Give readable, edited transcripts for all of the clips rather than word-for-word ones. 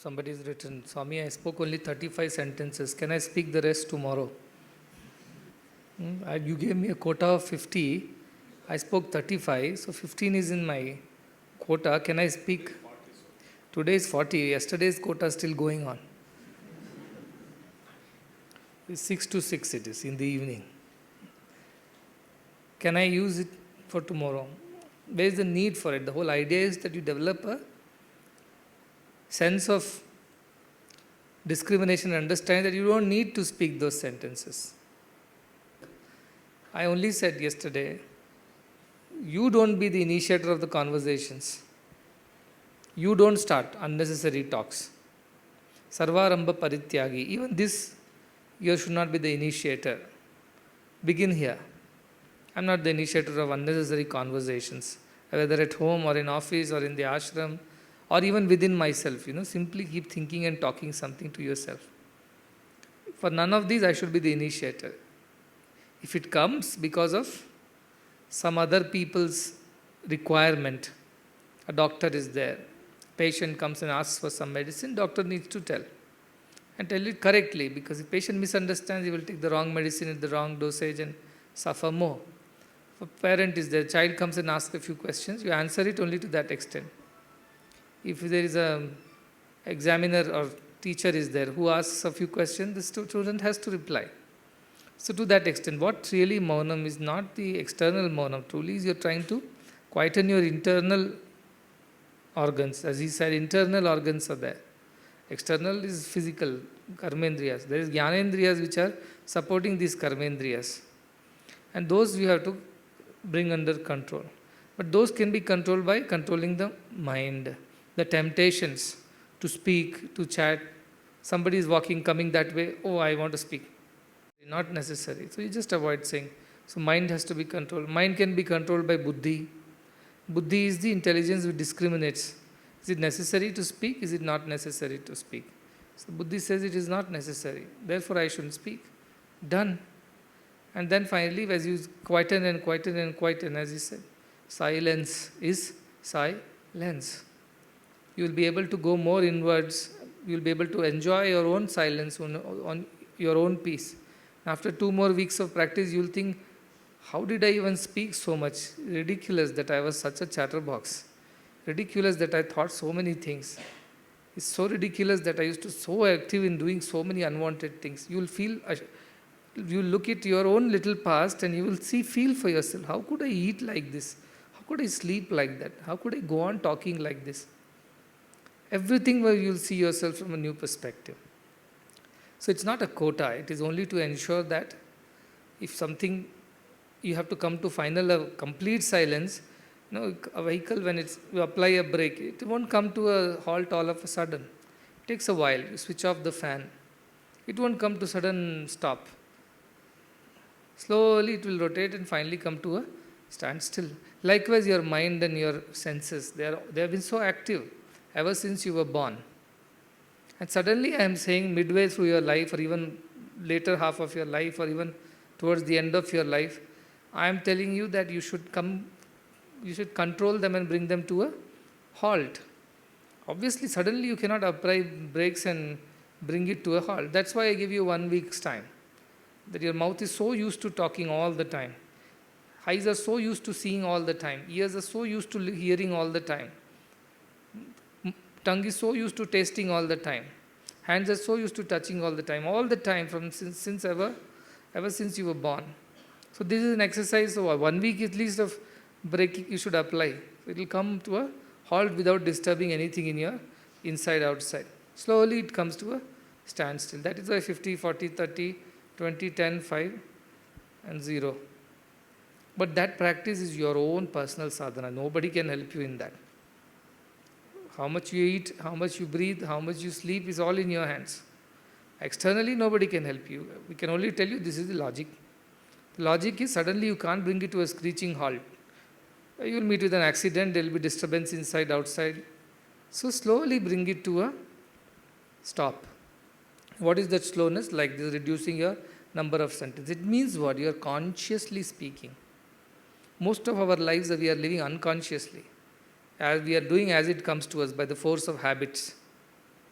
Somebody's written, Swami, I spoke only 35 sentences. Can I speak the rest tomorrow? You gave me a quota of 50. I spoke 35, so 15 is in my quota. Can I speak? Today is 40. Yesterday's quota is still going on. It's 6 to 6 it is in the evening. Can I use it for tomorrow? Where is the need for it? The whole idea is that you develop a sense of discrimination and understand that you don't need to speak those sentences. I only said yesterday, you don't be the initiator of the conversations. You don't start unnecessary talks. Sarvarambha parityagi. Even this, you should not be the initiator. Begin here. I'm not the initiator of unnecessary conversations, whether at home or in office or in the ashram or even within myself. Simply keep thinking and talking something to yourself. For none of these, I should be the initiator. If it comes because of some other people's requirement, a doctor is there, patient comes and asks for some medicine, doctor needs to tell. And tell it correctly, because if patient misunderstands, he will take the wrong medicine at the wrong dosage and suffer more. If a parent is there, child comes and asks a few questions, you answer it only to that extent. If there is a examiner or teacher is there who asks a few questions, the student has to reply. So to that extent, what really maunam is not the external maunam. Truly is you're trying to quieten your internal organs. As he said, internal organs are there. External is physical, karmendriyas. There is jnanendriyas which are supporting these karmendriyas. And those we have to bring under control. But those can be controlled by controlling the mind. The temptations to speak, to chat. Somebody is walking, coming that way, oh, I want to speak. Not necessary. So you just avoid saying. So mind has to be controlled. Mind can be controlled by buddhi. Buddhi is the intelligence which discriminates. Is it necessary to speak? Is it not necessary to speak? So buddhi says it is not necessary. Therefore I shouldn't speak. Done. And then finally, as you quieten and quieten and quieten, as he said, silence is silence. You will be able to go more inwards. You will be able to enjoy your own silence on your own peace. After 2 more weeks of practice, you will think, how did I even speak so much? Ridiculous that I was such a chatterbox. Ridiculous that I thought so many things. It's so ridiculous that I used to so active in doing so many unwanted things. You will feel, you look at your own little past and you will feel for yourself, how could I eat like this? How could I sleep like that? How could I go on talking like this? Everything where you will see yourself from a new perspective. So it's not a quota, it is only to ensure that if something you have to come to a complete silence, a vehicle when you apply a brake, it won't come to a halt all of a sudden. It takes a while, you switch off the fan. It won't come to sudden stop. Slowly it will rotate and finally come to a standstill. Likewise your mind and your senses, they have been so active ever since you were born. And suddenly I am saying midway through your life or even later half of your life or even towards the end of your life, I am telling you that you should control them and bring them to a halt. Obviously, suddenly you cannot apply brakes and bring it to a halt. That's why I give you 1 week's time. That your mouth is so used to talking all the time. Eyes are so used to seeing all the time. Ears are so used to hearing all the time. Tongue is so used to tasting all the time. Hands are so used to touching all the time from since ever since you were born. So this is an exercise of 1 week at least of breaking you should apply. It will come to a halt without disturbing anything in your inside, outside. Slowly it comes to a standstill. That is why 50, 40, 30, 20, 10, 5 and 0. But that practice is your own personal sadhana. Nobody can help you in that. How much you eat, how much you breathe, how much you sleep is all in your hands. Externally, nobody can help you. We can only tell you this is the logic. The logic is suddenly you can't bring it to a screeching halt. You will meet with an accident, there will be disturbance inside, outside. So slowly bring it to a stop. What is that slowness? Like this, reducing your number of sentences. It means what? You are consciously speaking. Most of our lives we are living unconsciously. As we are doing as it comes to us by the force of habits.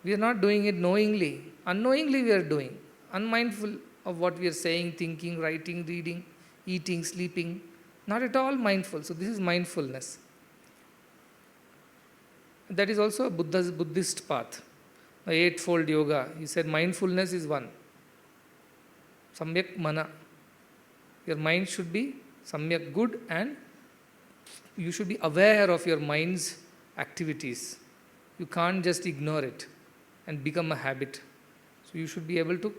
We are not doing it knowingly. Unknowingly we are doing. Unmindful of what we are saying, thinking, writing, reading, eating, sleeping. Not at all mindful. So this is mindfulness. That is also a Buddhist path. The Eightfold Yoga. He said mindfulness is one. Samyak mana. Your mind should be samyak good, and you should be aware of your mind's activities. You can't just ignore it and become a habit. So you should be able to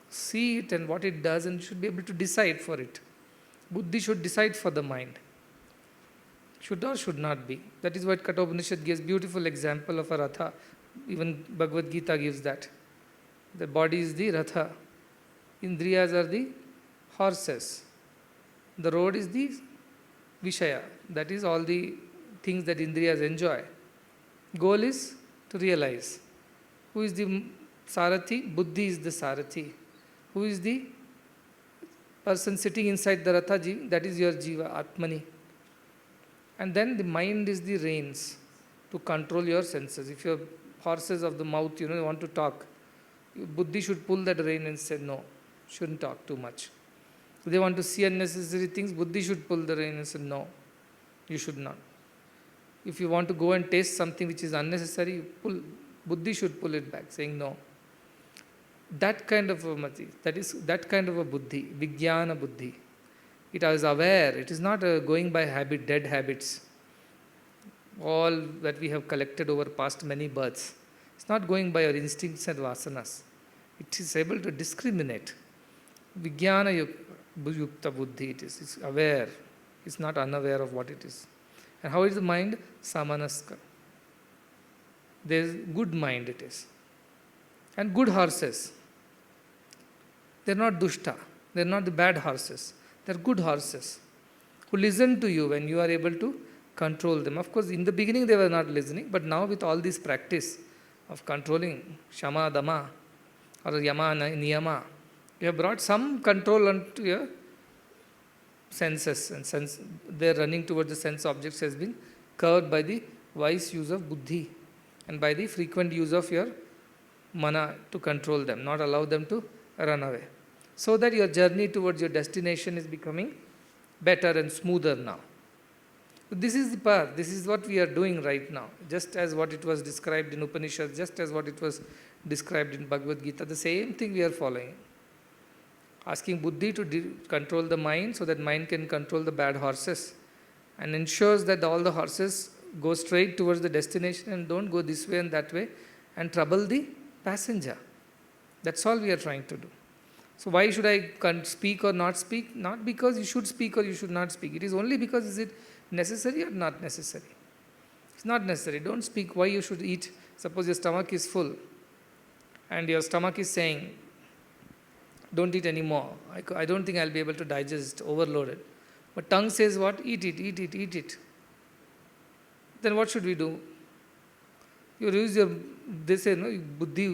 see it and what it does, and you should be able to decide for it. Buddhi should decide for the mind. Should or should not be. That is what Kathopanishad gives beautiful example of a ratha. Even Bhagavad Gita gives that. The body is the ratha. Indriyas are the horses. The road is the Vishaya. That is all the things that Indriyas enjoy. Goal is to realize. Who is the Sarathi? Buddhi is the Sarathi. Who is the person sitting inside the Ratha? That is your Jiva, Atmani. And then the mind is the reins to control your senses. If your horses of the mouth, want to talk, Buddhi should pull that rein and say, no, shouldn't talk too much. If they want to see unnecessary things, Buddhi should pull the rein and say, no, you should not. If you want to go and taste something which is unnecessary, Buddhi should pull it back, saying no. That kind of a mati, that kind of a buddhi, vijnana buddhi. It is aware, it is not going by habit, dead habits. All that we have collected over past many births. It's not going by our instincts and vasanas. It is able to discriminate. Vijnana yukta buddhi it is. It's aware. It's not unaware of what it is. And how is the mind? Samanaska. There is good mind it is. And good horses. They are not dushta. They are not the bad horses. They are good horses who listen to you when you are able to control them. Of course, in the beginning they were not listening, but now with all this practice of controlling shama, dama, or yama, niyama, you have brought some control onto your senses, and their running towards the sense objects has been covered by the wise use of buddhi and by the frequent use of your mana to control them, not allow them to run away. So that your journey towards your destination is becoming better and smoother now. This is the path, this is what we are doing right now. Just as what it was described in Upanishad, just as what it was described in Bhagavad Gita, the same thing we are following. Asking buddhi to control the mind so that mind can control the bad horses, and ensures that all the horses go straight towards the destination and don't go this way and that way and trouble the passenger. That's all we are trying to do. So why should I speak or not speak? Not because you should speak or you should not speak. It is only because is it necessary or not necessary? It's not necessary. Don't speak why you should eat. Suppose your stomach is full and your stomach is saying, don't eat anymore. I don't think I'll be able to digest, overloaded. But tongue says what? Eat it, eat it, eat it. Then what should we do? You use your, they say, no, buddhi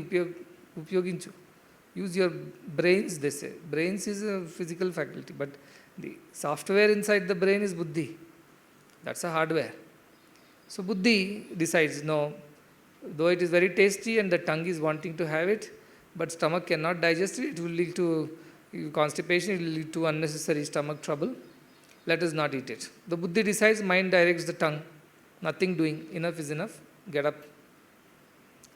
upyoginchu. Use your brains, they say. Brains is a physical faculty, but the software inside the brain is buddhi. That's a hardware. So buddhi decides, no, though it is very tasty and the tongue is wanting to have it, but stomach cannot digest it, it will lead to constipation, it will lead to unnecessary stomach trouble. Let us not eat it. The buddhi decides, mind directs the tongue. Nothing doing, enough is enough, get up.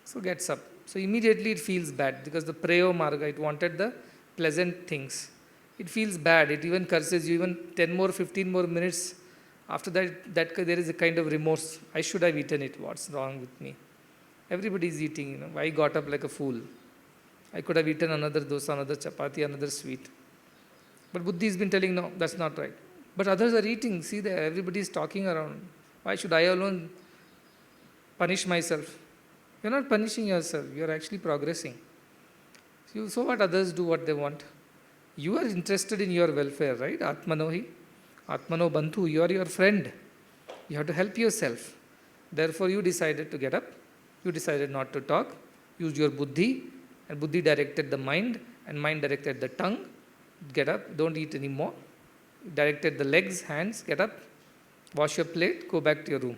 So gets up. So immediately it feels bad because the preyo marga, it wanted the pleasant things. It feels bad, it even curses you, even 10 more, 15 more minutes. After that, there is a kind of remorse. I should have eaten it, what's wrong with me? Everybody is eating, I got up like a fool. I could have eaten another dosa, another chapati, another sweet. But buddhi has been telling, no, that's not right. But others are eating, see there, everybody is talking around. Why should I alone punish myself? You're not punishing yourself, you're actually progressing. So what others do what they want. You are interested in your welfare, right? Atmanohi, Atmano Bandhu, you are your friend. You have to help yourself. Therefore you decided to get up, you decided not to talk, use your buddhi, and buddhi directed the mind, and mind directed the tongue. Get up, don't eat anymore. Directed the legs, hands, get up, wash your plate, go back to your room.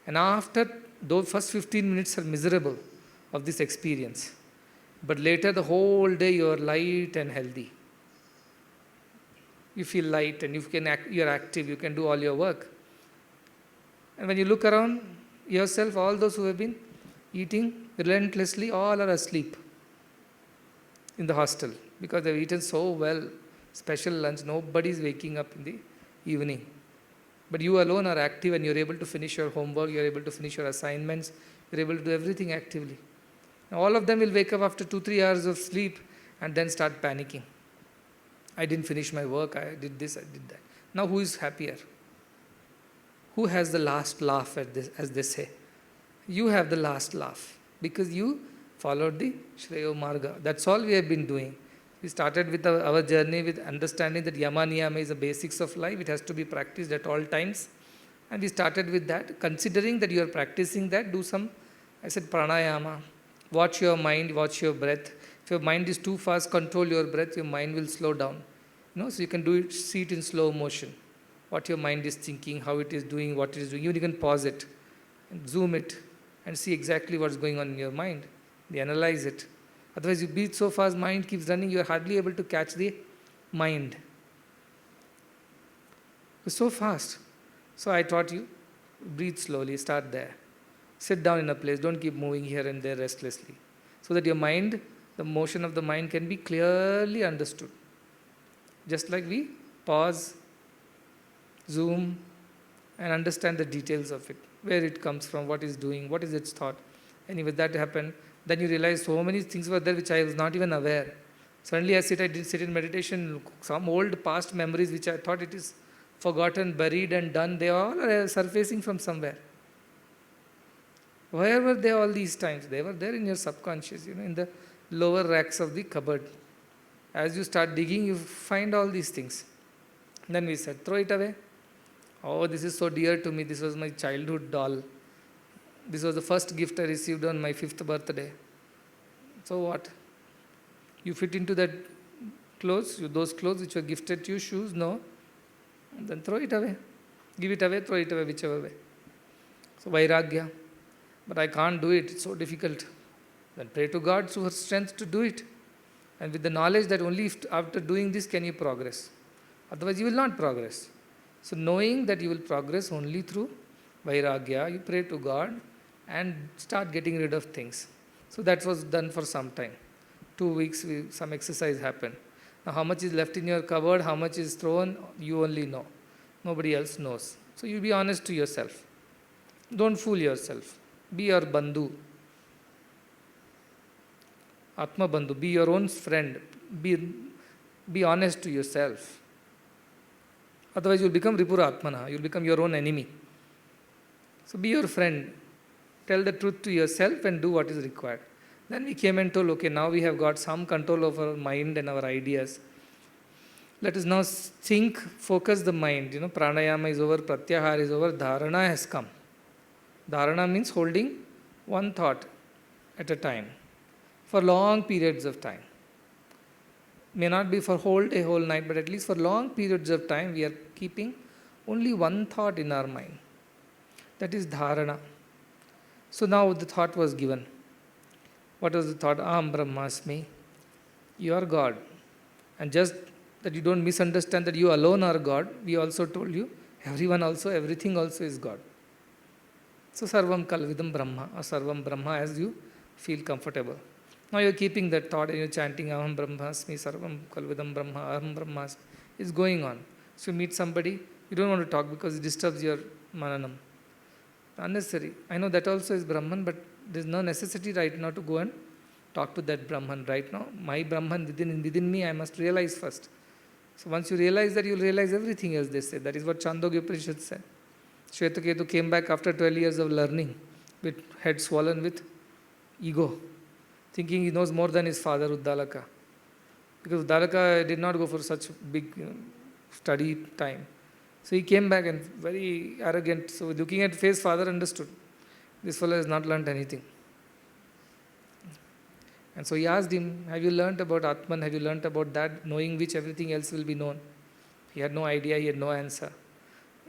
And after Though first 15 minutes are miserable of this experience, but later the whole day you are light and healthy. You feel light and you are active, you can do all your work. And when you look around yourself, all those who have been eating relentlessly, all are asleep in the hostel because they've eaten so well, special lunch, nobody is waking up in the evening. But you alone are active and you're able to finish your homework, you're able to finish your assignments, you're able to do everything actively. Now, all of them will wake up after 2-3 hours of sleep and then start panicking. I didn't finish my work, I did this, I did that. Now who is happier? Who has the last laugh at this, as they say? You have the last laugh because you followed the Shreyo Marga. That's all we have been doing. We started with our journey with understanding that Yama Niyama is the basics of life. It has to be practiced at all times. And we started with that. Considering that you are practicing that, do some, I said, pranayama. Watch your mind, watch your breath. If your mind is too fast, control your breath, your mind will slow down. So you can do it, see it in slow motion. What your mind is thinking, how it is doing, what it is doing. You can pause it and zoom it and see exactly what's going on in your mind. You analyze it. Otherwise, you breathe so fast, mind keeps running, you are hardly able to catch the mind. It's so fast. So I taught you, breathe slowly, start there. Sit down in a place, don't keep moving here and there restlessly. So that your mind, the motion of the mind can be clearly understood. Just like we pause, zoom, and understand the details of it. Where it comes from, what is doing, what is its thought. Anyway, that happened. Then you realize so many things were there which I was not even aware. Suddenly I did sit in meditation, some old past memories which I thought it is forgotten, buried and done, they all are surfacing from somewhere. Where were they all these times? They were there in your subconscious, in the lower racks of the cupboard. As you start digging, you find all these things. Then we said, throw it away. Oh, this is so dear to me. This was my childhood doll. This was the first gift I received on my 5th birthday. So what? You fit into that clothes, those clothes which were gifted to you, shoes, no. Then throw it away. Give it away, throw it away, whichever way. So Vairagya. But I can't do it, it's so difficult. Then pray to God for strength to do it. And with the knowledge that only after doing this can you progress. Otherwise you will not progress. So knowing that you will progress only through Vairagya, you pray to God and start getting rid of things. So that was done for some time. 2 weeks, some exercise happened. Now how much is left in your cupboard, how much is thrown, you only know. Nobody else knows. So you be honest to yourself. Don't fool yourself. Be your bandhu. Atma bandhu. Be your own friend. Be honest to yourself. Otherwise you will become Ripura Atmana. You will become your own enemy. So be your friend. Tell the truth to yourself and do what is required. Then we came and told, okay, now we have got some control over our mind and our ideas. Let us now think, focus the mind. Pranayama is over, Pratyahara is over, Dharana has come. Dharana means holding one thought at a time for long periods of time. May not be for a whole night, but at least for long periods of time we are keeping only one thought in our mind. That is dharana. So now the thought was given. What was the thought? Aham Brahmasmi. You are God. And just that you don't misunderstand that you alone are God, we also told you, everyone also, everything also is God. So Sarvam Kalvidam Brahma, or Sarvam Brahma as you feel comfortable. Now you're keeping that thought and you're chanting Aham Brahmasmi, Sarvam Kalvidam Brahma, Aham Brahmasmi. It's going on. So you meet somebody, you don't want to talk because it disturbs your mananam. Unnecessary. I know that also is Brahman, but there's no necessity right now to go and talk to that Brahman right now. My Brahman within me, I must realize first. So once you realize that, you'll realize everything else they say. That is what Chandogya Upanishad said. Shvetaketu came back after 12 years of learning with head swollen with ego, thinking he knows more than his father Uddalaka. Because Uddalaka did not go for such big study time. So he came back and very arrogant. So looking at face, father understood. This fellow has not learnt anything. And so he asked him, have you learnt about Atman? Have you learnt about that, knowing which everything else will be known? He had no idea, he had no answer.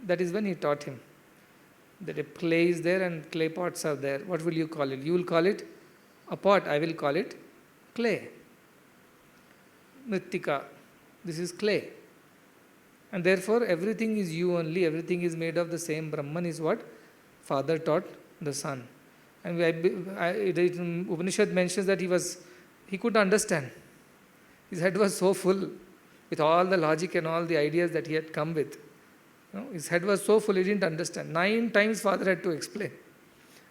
That is when he taught him. That a clay is there and clay pots are there. What will you call it? You will call it a pot. I will call it clay. Mrittika. This is clay. And therefore, everything is you only. Everything is made of the same Brahman is what Father taught the Son. And Upanishad mentions that he couldn't understand. His head was so full with all the logic and all the ideas that he had come with. His head was so full, he didn't understand. 9 times Father had to explain.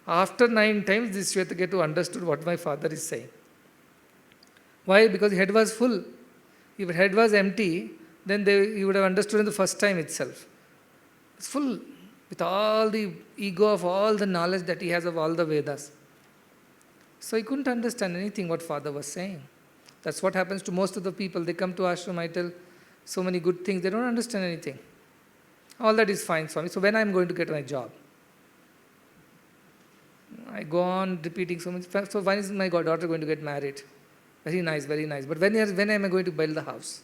After 9 times, this Shvetaketu understood what my father is saying. Why? Because the head was full. If the head was empty, then he would have understood in the first time itself. It's full with all the ego of all the knowledge that he has of all the Vedas. So he couldn't understand anything what Father was saying. That's what happens to most of the people. They come to ashram, I tell so many good things, they don't understand anything. All that is fine, Swami. So when I am going to get my job? I go on repeating so much. So when is my daughter going to get married? Very nice, very nice. But when am I going to build the house?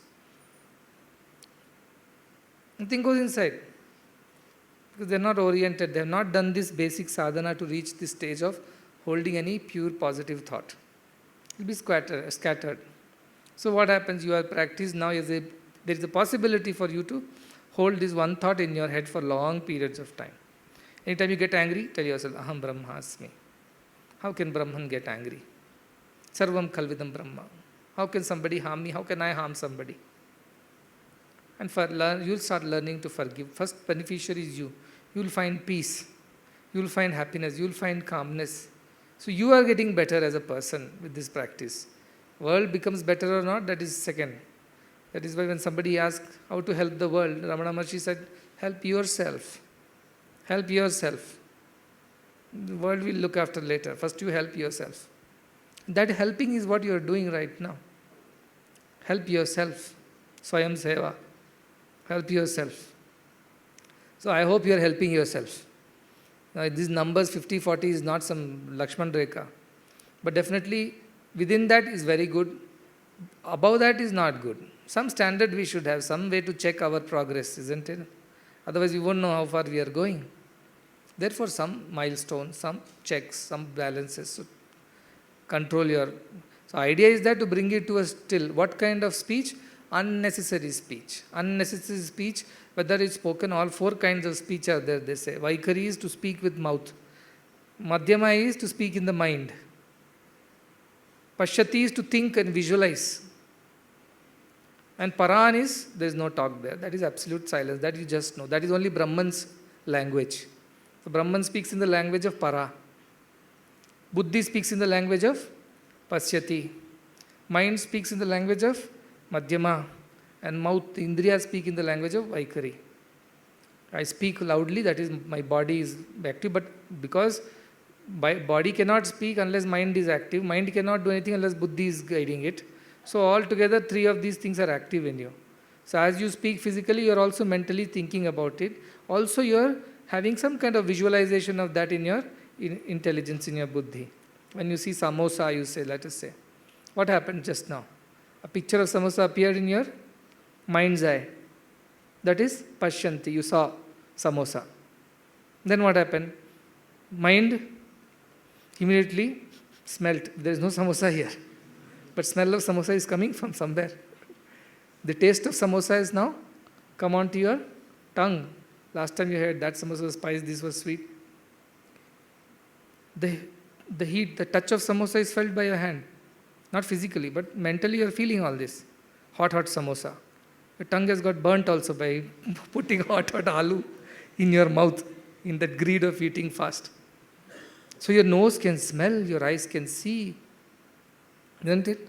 Nothing goes inside. Because they are not oriented. They have not done this basic sadhana to reach this stage of holding any pure positive thought. It will be scattered. So what happens? You are practiced now. There is a possibility for you to hold this one thought in your head for long periods of time. Anytime you get angry, tell yourself, Aham Brahmasmi. How can Brahman get angry? Sarvam Khalvidam Brahma. How can somebody harm me? How can I harm somebody? And you'll start learning to forgive. First beneficiary is you. You'll find peace. You'll find happiness. You'll find calmness. So you are getting better as a person with this practice. World becomes better or not, that is second. That is why when somebody asks how to help the world, Ramana Maharshi said, help yourself. Help yourself. The world will look after later. First you help yourself. That helping is what you are doing right now. Help yourself. Swayam Seva. Help yourself. So I hope you are helping yourself. Now these numbers 50-40 is not some Lakshman Rekha. But definitely within that is very good. Above that is not good. Some standard we should have, some way to check our progress, isn't it? Otherwise we won't know how far we are going. Therefore some milestones, some checks, some balances should control your... So idea is that to bring it to a still. What kind of speech? Unnecessary speech. Unnecessary speech, whether it's spoken, all 4 kinds of speech are there, they say. Vaikari is to speak with mouth. Madhyama is to speak in the mind. Pashyati is to think and visualize. And Paran is, there is no talk there. That is absolute silence. That you just know. That is only Brahman's language. So Brahman speaks in the language of Para. Buddhi speaks in the language of Pasyati. Mind speaks in the language of Madhyama. And mouth, Indriya speak in the language of Vaikari. I speak loudly, that is my body is active, but because body cannot speak unless mind is active, mind cannot do anything unless Buddhi is guiding it. So altogether 3 of these things are active in you. So as you speak physically, you are also mentally thinking about it. Also you are having some kind of visualization of that in your intelligence, in your Buddhi. When you see samosa, you say, let us say, what happened just now? A picture of samosa appeared in your mind's eye. That is Pashyanti, you saw samosa. Then what happened? Mind immediately smelt. There is no samosa here. But smell of samosa is coming from somewhere. The taste of samosa is now come onto your tongue. Last time you had that samosa was spicy, this was sweet. The heat, the touch of samosa is felt by your hand. Not physically, but mentally you are feeling all this. Hot samosa. Your tongue has got burnt also by putting hot aloo in your mouth, in that greed of eating fast. So your nose can smell, your eyes can see. Isn't it?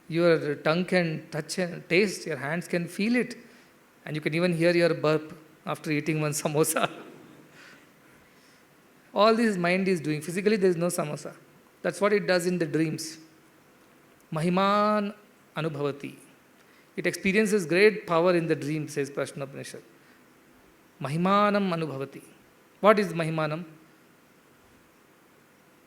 Your tongue can touch and taste, your hands can feel it. And you can even hear your burp after eating one samosa. All this mind is doing. Physically there is no samosa. That's what it does in the dreams. Mahiman Anubhavati. It experiences great power in the dream, says Prashna Upanishad. Mahimanam Anubhavati. What is Mahimanam?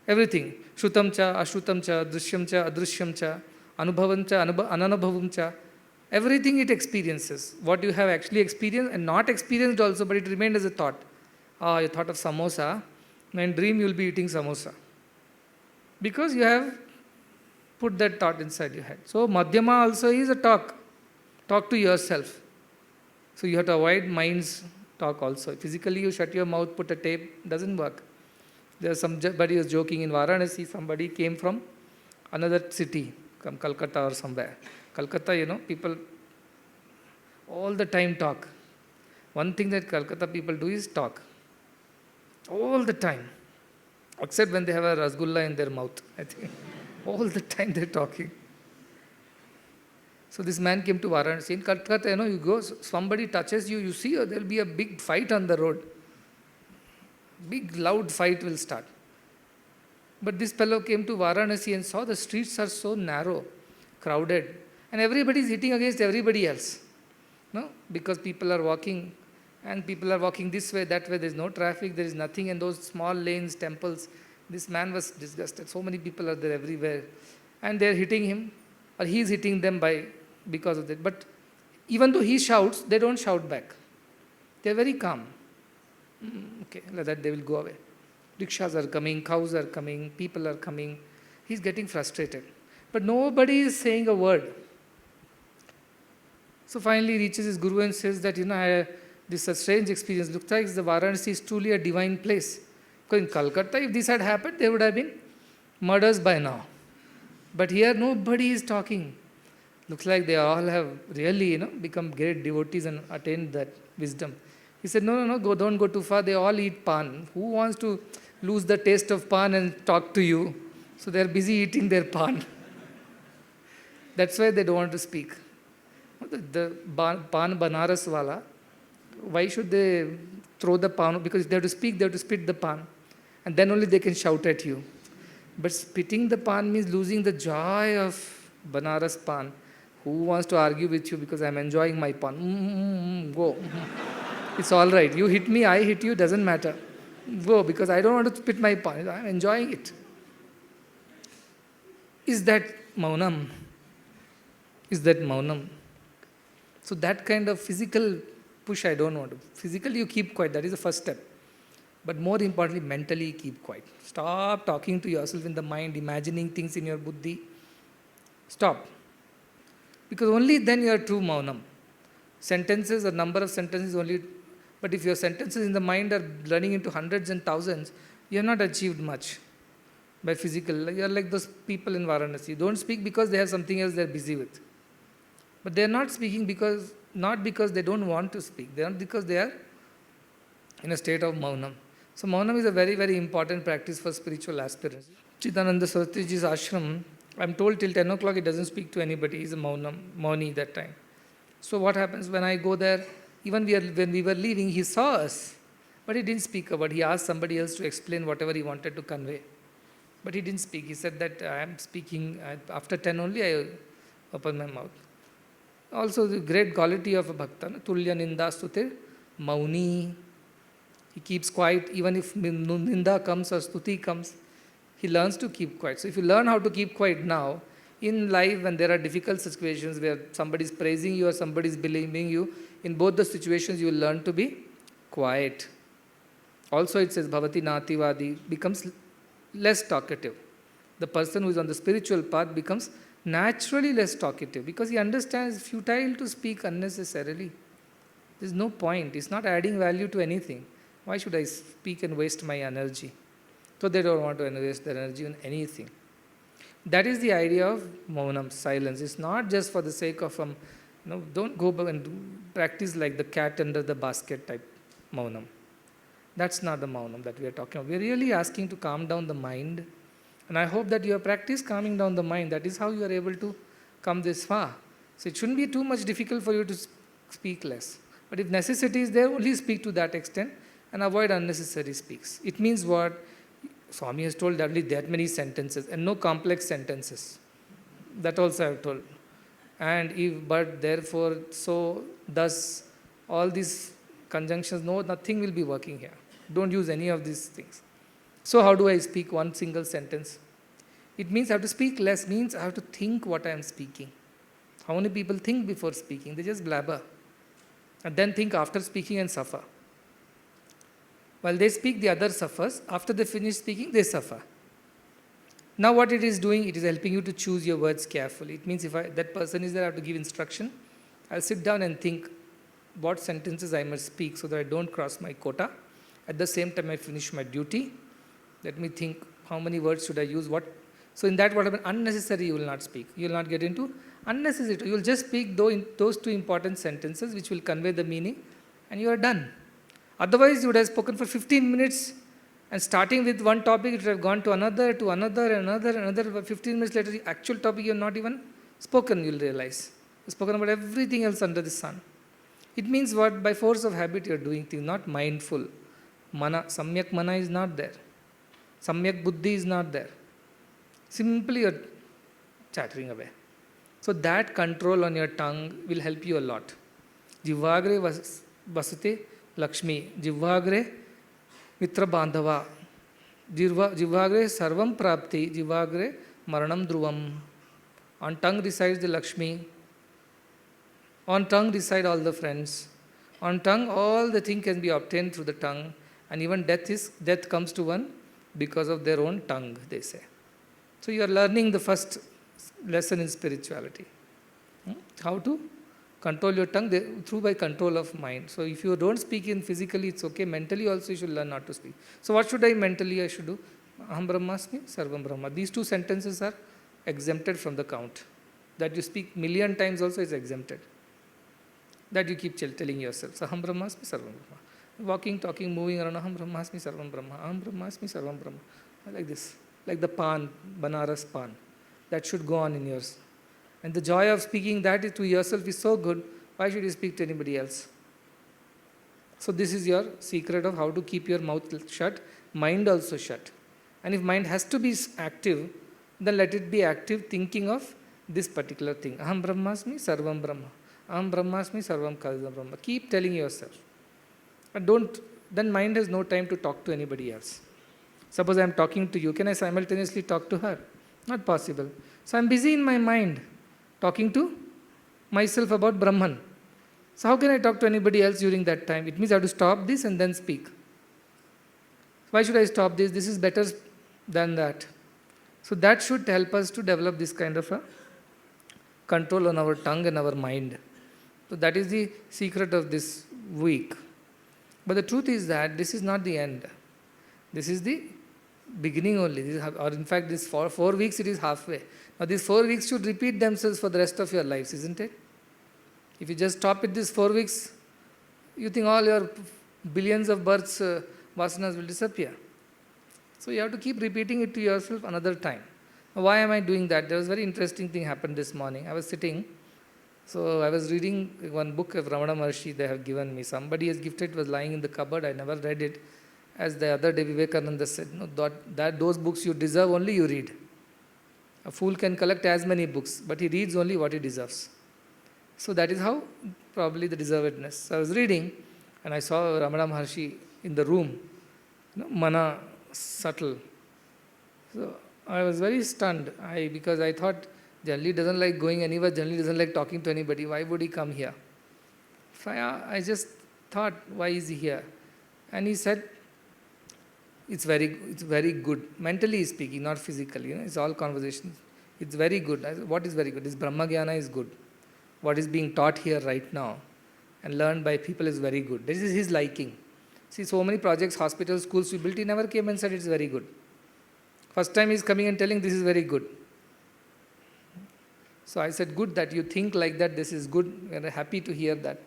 Everything. Shrutam cha, ashrutam cha, drishyam cha, adrishyam cha, anubhavam cha, ananubhavam cha. Everything it experiences. What you have actually experienced and not experienced also, but it remained as a thought. You thought of samosa. Now in dream you will be eating samosa. Because you have put that thought inside your head. So Madhyama also is a talk. Talk to yourself. So you have to avoid mind's talk also. Physically you shut your mouth, put a tape, doesn't work. There's somebody was joking in Varanasi, somebody came from another city, from Calcutta or somewhere. Calcutta, people all the time talk. One thing that Calcutta people do is talk. All the time. Except when they have a rasgulla in their mouth, I think. All the time they're talking. So this man came to Varanasi. In Calcutta, you go, somebody touches you, you see, there'll be a big fight on the road. Big loud fight will start. But this fellow came to Varanasi and saw the streets are so narrow, crowded, and everybody is hitting against everybody else. No? Because people are walking, and people are walking this way, that way, there is no traffic, there is nothing, and those small lanes, temples. This man was disgusted. So many people are there everywhere. And they are hitting him, or he is hitting them because of that. But even though he shouts, they don't shout back. They are very calm. Okay, like that they will go away. Rickshaws are coming, cows are coming, people are coming. He's getting frustrated. But nobody is saying a word. So finally he reaches his guru and says that, this is a strange experience. Looks like the Varanasi is truly a divine place. Because in Calcutta, if this had happened, there would have been murders by now. But here nobody is talking. Looks like they all have really, become great devotees and attained that wisdom. He said, no, don't go too far. They all eat pan. Who wants to lose the taste of pan and talk to you? So they are busy eating their pan. That's why they don't want to speak. The pan Banaras wala, why should they throw the pan? Because if they have to speak, they have to spit the pan. And then only they can shout at you. But spitting the pan means losing the joy of Banaras pan. Who wants to argue with you because I'm enjoying my pan? Go. It's all right. You hit me, I hit you, doesn't matter. Go, because I don't want to spit my pan. I'm enjoying it. Is that maunam? Is that maunam? So that kind of physical push I don't want to. Physically you keep quiet. That is the first step. But more importantly, mentally keep quiet. Stop talking to yourself in the mind, imagining things in your buddhi. Stop. Because only then you are true maunam. Sentences, a number of sentences only. But if your sentences in the mind are running into hundreds and thousands, you have not achieved much by physical. You are like those people in Varanasi. Don't speak because they have something else they are busy with. But they are not speaking not because they don't want to speak. They are because they are in a state of maunam. So maunam is a very, very important practice for spiritual aspirants. Chidananda Saraswatiji's ashram, I'm told till 10 o'clock he doesn't speak to anybody. He's a mauni that time. So what happens when I go there? Even when we were leaving, he saw us. But he didn't speak a word. He asked somebody else to explain whatever he wanted to convey. But he didn't speak. He said that I am speaking, after 10 only I open my mouth. Also the great quality of a bhakta, Tulya Ninda Stutir, Mauni. He keeps quiet even if Ninda comes or Stuti comes. He learns to keep quiet. So if you learn how to keep quiet now, in life when there are difficult situations where somebody is praising you or somebody is believing you, in both the situations you will learn to be quiet. Also it says Bhavati Nativadi becomes less talkative. The person who is on the spiritual path becomes naturally less talkative because he understands it's futile to speak unnecessarily. There's no point. It's not adding value to anything. Why should I speak and waste my energy? So they don't want to waste their energy on anything. That is the idea of maunam, silence. It's not just for the sake of, don't go back and practice like the cat under the basket type maunam. That's not the maunam that we are talking about. We are really asking to calm down the mind. And I hope that you have practiced calming down the mind. That is how you are able to come this far. So it shouldn't be too much difficult for you to speak less. But if necessity is there, only speak to that extent and avoid unnecessary speaks. It means what? Swami has told only that many sentences and no complex sentences. That also I have told. And if, but, therefore, so, thus, all these conjunctions, no, nothing will be working here. Don't use any of these things. So how do I speak one single sentence? It means I have to speak less, means I have to think what I am speaking. How many people think before speaking? They just blabber. And then think after speaking and suffer. While they speak, the other suffers. After they finish speaking, they suffer. Now what it is doing, it is helping you to choose your words carefully. It means if that person is there, I have to give instruction. I'll sit down and think what sentences I must speak so that I don't cross my quota. At the same time, I finish my duty. Let me think how many words should I use, what. So in that, what happens, unnecessary you will not speak. You will not get into unnecessary. You will just speak those two important sentences which will convey the meaning, and you are done. Otherwise, you would have spoken for 15 minutes, and starting with one topic, it would have gone to another, another. 15 minutes later, the actual topic you have not even spoken, you will realize. You have spoken about everything else under the sun. It means what? By force of habit, you are doing things, not mindful. Samyak mana is not there. Samyak buddhi is not there. Simply you are chattering away. So that control on your tongue will help you a lot. Jivagre vasute Lakshmi. Jivagre mitra bandhava. Jivagre sarvam prapti. Jivagre maranam dhruvam. On tongue resides the Lakshmi. On tongue reside all the friends. On tongue all the things can be obtained through the tongue. And even death comes to one because of their own tongue, they say. So you are learning the first lesson in spirituality. How to control your tongue through by control of mind. So if you don't speak in physically, it's okay. Mentally also you should learn not to speak. So what should I mentally I should do? Aham Brahmasmi, Sarvam Brahma. These two sentences are exempted from the count. That you speak million times also is exempted. That you keep telling yourself. So Aham Brahmasmi, Sarvam Brahma. Walking, talking, moving around. Aham Brahmasmi, Sarvam Brahma. Aham Brahmasmi, Sarvam Brahma. Like this. Like the pan, Banaras pan. That should go on in yours. And the joy of speaking that to yourself is so good. Why should you speak to anybody else? So this is your secret of how to keep your mouth shut, mind also shut. And if mind has to be active, then let it be active thinking of this particular thing. Aham Brahmasmi, Sarvam Brahma. Aham Brahmasmi, Sarvam Kalidam Brahma. Keep telling yourself. But then mind has no time to talk to anybody else. Suppose I am talking to you, can I simultaneously talk to her? Not possible. So I am busy in my mind, talking to myself about Brahman. So how can I talk to anybody else during that time? It means I have to stop this and then speak. Why should I stop this? This is better than that. So that should help us to develop this kind of a control on our tongue and our mind. So that is the secret of this week. But the truth is that this is not the end. This is the beginning only. Or in fact, this 4 weeks, it is halfway. Now these 4 weeks should repeat themselves for the rest of your lives, isn't it? If you just stop at these 4 weeks, you think all your billions of births, vasanas will disappear. So you have to keep repeating it to yourself another time. Now, why am I doing that? There was a very interesting thing happened this morning. I was sitting, so I was reading one book of Ramana Maharshi they have given me. Somebody has gifted, it was lying in the cupboard. I never read it. As the other day Vivekananda said, no, those books you deserve only you read. A fool can collect as many books, but he reads only what he deserves. So that is how probably the deservedness. So I was reading and I saw Ramana Maharshi in the room, mana subtle. So I was very stunned because I thought Janli doesn't like going anywhere, Janli doesn't like talking to anybody. Why would he come here? So I just thought, why is he here? And he said, it's very good. Mentally speaking, not physically. It's all conversations. It's very good. What is very good? This Brahma Jnana is good. What is being taught here right now and learned by people is very good. This is his liking. See, so many projects, hospitals, schools we built, he never came and said it's very good. First time he's coming and telling this is very good. So I said, good that you think like that, this is good. We are happy to hear that.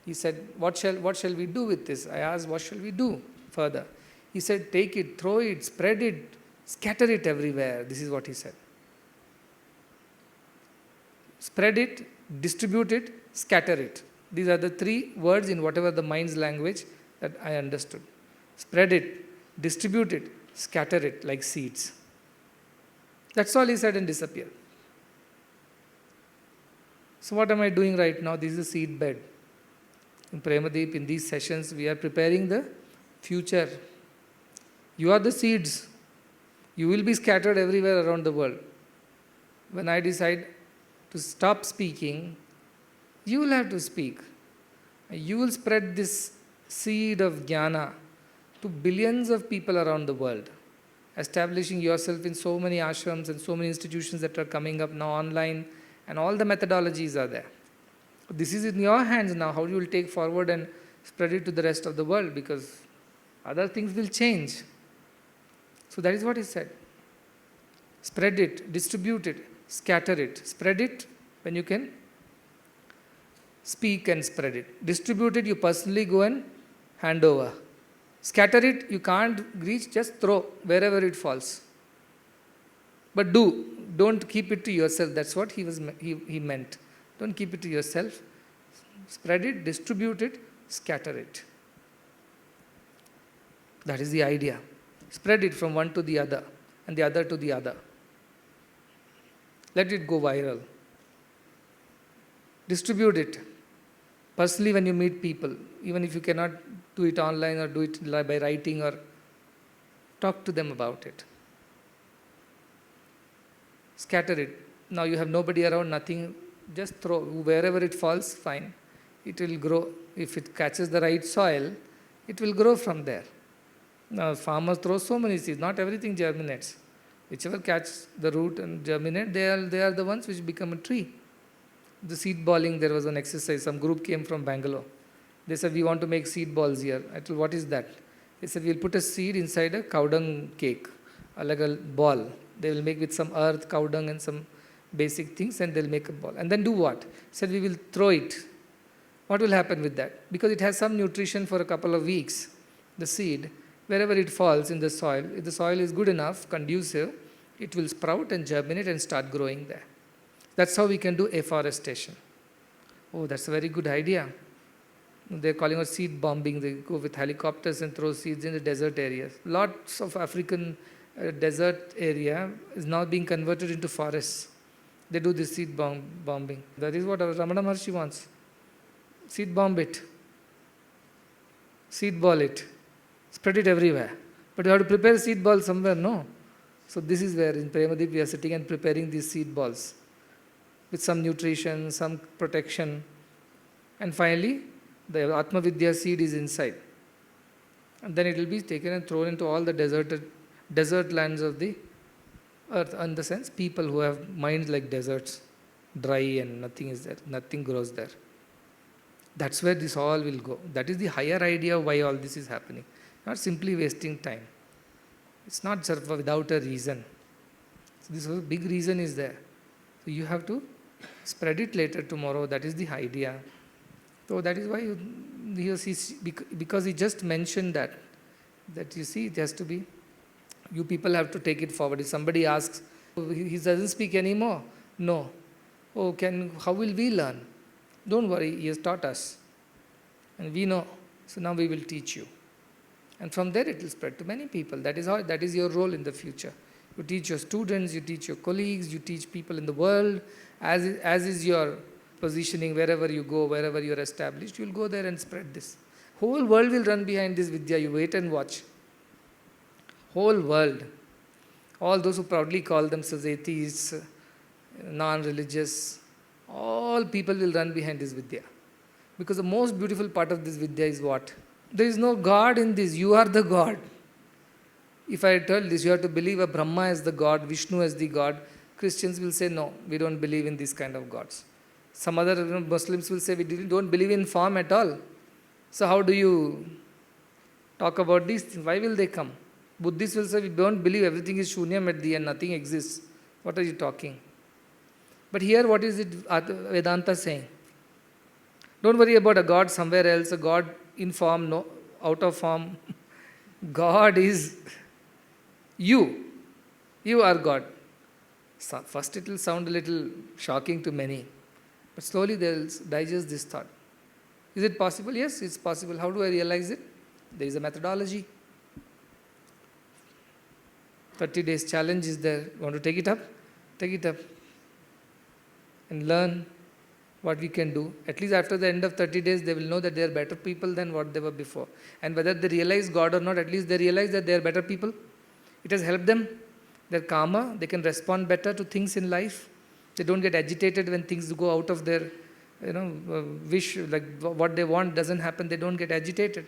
He said, what shall we do with this? I asked, what shall we do further? He said, take it, throw it, spread it, scatter it everywhere. This is what he said. Spread it, distribute it, scatter it. These are the 3 words in whatever the mind's language that I understood. Spread it, distribute it, scatter it like seeds. That's all he said and disappeared. So what am I doing right now? This is a seed bed. In Premadeep, in these sessions, we are preparing the future. You are the seeds. You will be scattered everywhere around the world. When I decide to stop speaking, you will have to speak. You will spread this seed of jnana to billions of people around the world, establishing yourself in so many ashrams and so many institutions that are coming up now online, and all the methodologies are there. This is in your hands now, how you will take forward and spread it to the rest of the world, because other things will change. So that is what he said. Spread it, distribute it, scatter it. Spread it when you can speak and spread it. Distribute it, you personally go and hand over. Scatter it, you can't reach, just throw wherever it falls. But don't keep it to yourself. That's what he meant. Don't keep it to yourself. Spread it, distribute it, scatter it. That is the idea. Spread it from one to the other and the other to the other. Let it go viral. Distribute it. Personally, when you meet people, even if you cannot do it online or do it by writing, or talk to them about it. Scatter it. Now you have nobody around, nothing, just throw. Wherever it falls, fine. It will grow. If it catches the right soil, it will grow from there. Now farmers throw so many seeds, not everything germinates. Whichever catches the root and germinate, they are the ones which become a tree. The seed balling, there was an exercise, some group came from Bangalore. They said, we want to make seed balls here. I told, what is that? They said, we'll put a seed inside a cow dung cake, like a ball. They will make with some earth, cow dung and some basic things, and they'll make a ball. And then do what? Said, we will throw it. What will happen with that? Because it has some nutrition for a couple of weeks, the seed. Wherever it falls in the soil, if the soil is good enough, conducive, it will sprout and germinate and start growing there. That's how we can do afforestation. Oh, that's a very good idea. They're calling it seed bombing. They go with helicopters and throw seeds in the desert areas. Lots of African desert area is now being converted into forests. They do this seed bombing. That is what Ramana Maharshi wants. Seed bomb it. Seed ball it. Spread it everywhere. But you have to prepare a seed ball somewhere, no? So this is where in Premadip we are sitting and preparing these seed balls with some nutrition, some protection. And finally, the Atma Vidya seed is inside. And then it will be taken and thrown into all the desert lands of the earth. In the sense, people who have minds like deserts, dry and nothing is there, nothing grows there. That's where this all will go. That is the higher idea of why all this is happening. Not simply wasting time. It's not without a reason. So this big reason is there. So you have to spread it later tomorrow. That is the idea. So that is why because he just mentioned that you see it has to be, you people have to take it forward. If somebody asks, he doesn't speak anymore. No. Oh, how will we learn? Don't worry, he has taught us. And we know. So now we will teach you. And from there it will spread to many people. That is your role in the future. You teach your students, you teach your colleagues, you teach people in the world. As is your positioning wherever you go, wherever you are established, you will go there and spread this. Whole world will run behind this Vidya. You wait and watch. Whole world. All those who proudly call themselves atheists, non-religious, all people will run behind this Vidya. Because the most beautiful part of this Vidya is what? There is no God in this. You are the God. If I tell this, you have to believe a Brahma as the God, Vishnu as the God. Christians will say, no, we don't believe in these kind of gods. Some other Muslims will say, we don't believe in form at all. So how do you talk about these things? Why will they come? Buddhists will say, we don't believe, everything is shunyam at the end, nothing exists. What are you talking? But here, what is it Vedanta saying? Don't worry about a God somewhere else, a God in form, no, out of form. God is you. You are God. So first it will sound a little shocking to many. But slowly they will digest this thought. Is it possible? Yes, it's possible. How do I realize it? There is a methodology. 30 days challenge is there. Want to take it up? Take it up. And learn what we can do. At least after the end of 30 days, they will know that they are better people than what they were before. And whether they realize God or not, at least they realize that they are better people. It has helped them. They're calmer. They can respond better to things in life. They don't get agitated when things go out of their wish, like what they want doesn't happen. They don't get agitated.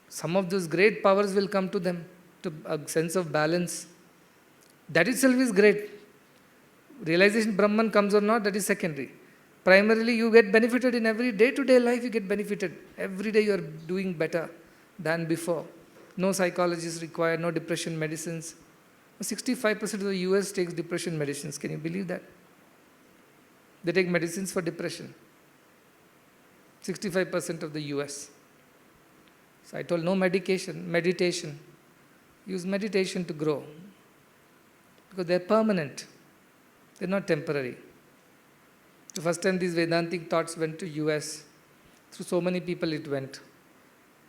Some of those great powers will come to them, to a sense of balance. That itself is great. Realization Brahman comes or not, that is secondary. Primarily, you get benefited in every day-to-day life, you get benefited. Every day you are doing better than before. No psychologists required, no depression medicines. 65% of the US takes depression medicines. Can you believe that? They take medicines for depression. 65% of the US. So I told no medication, meditation. Use meditation to grow. Because they're permanent. They're not temporary. The first time these Vedantic thoughts went to US, through so many people it went.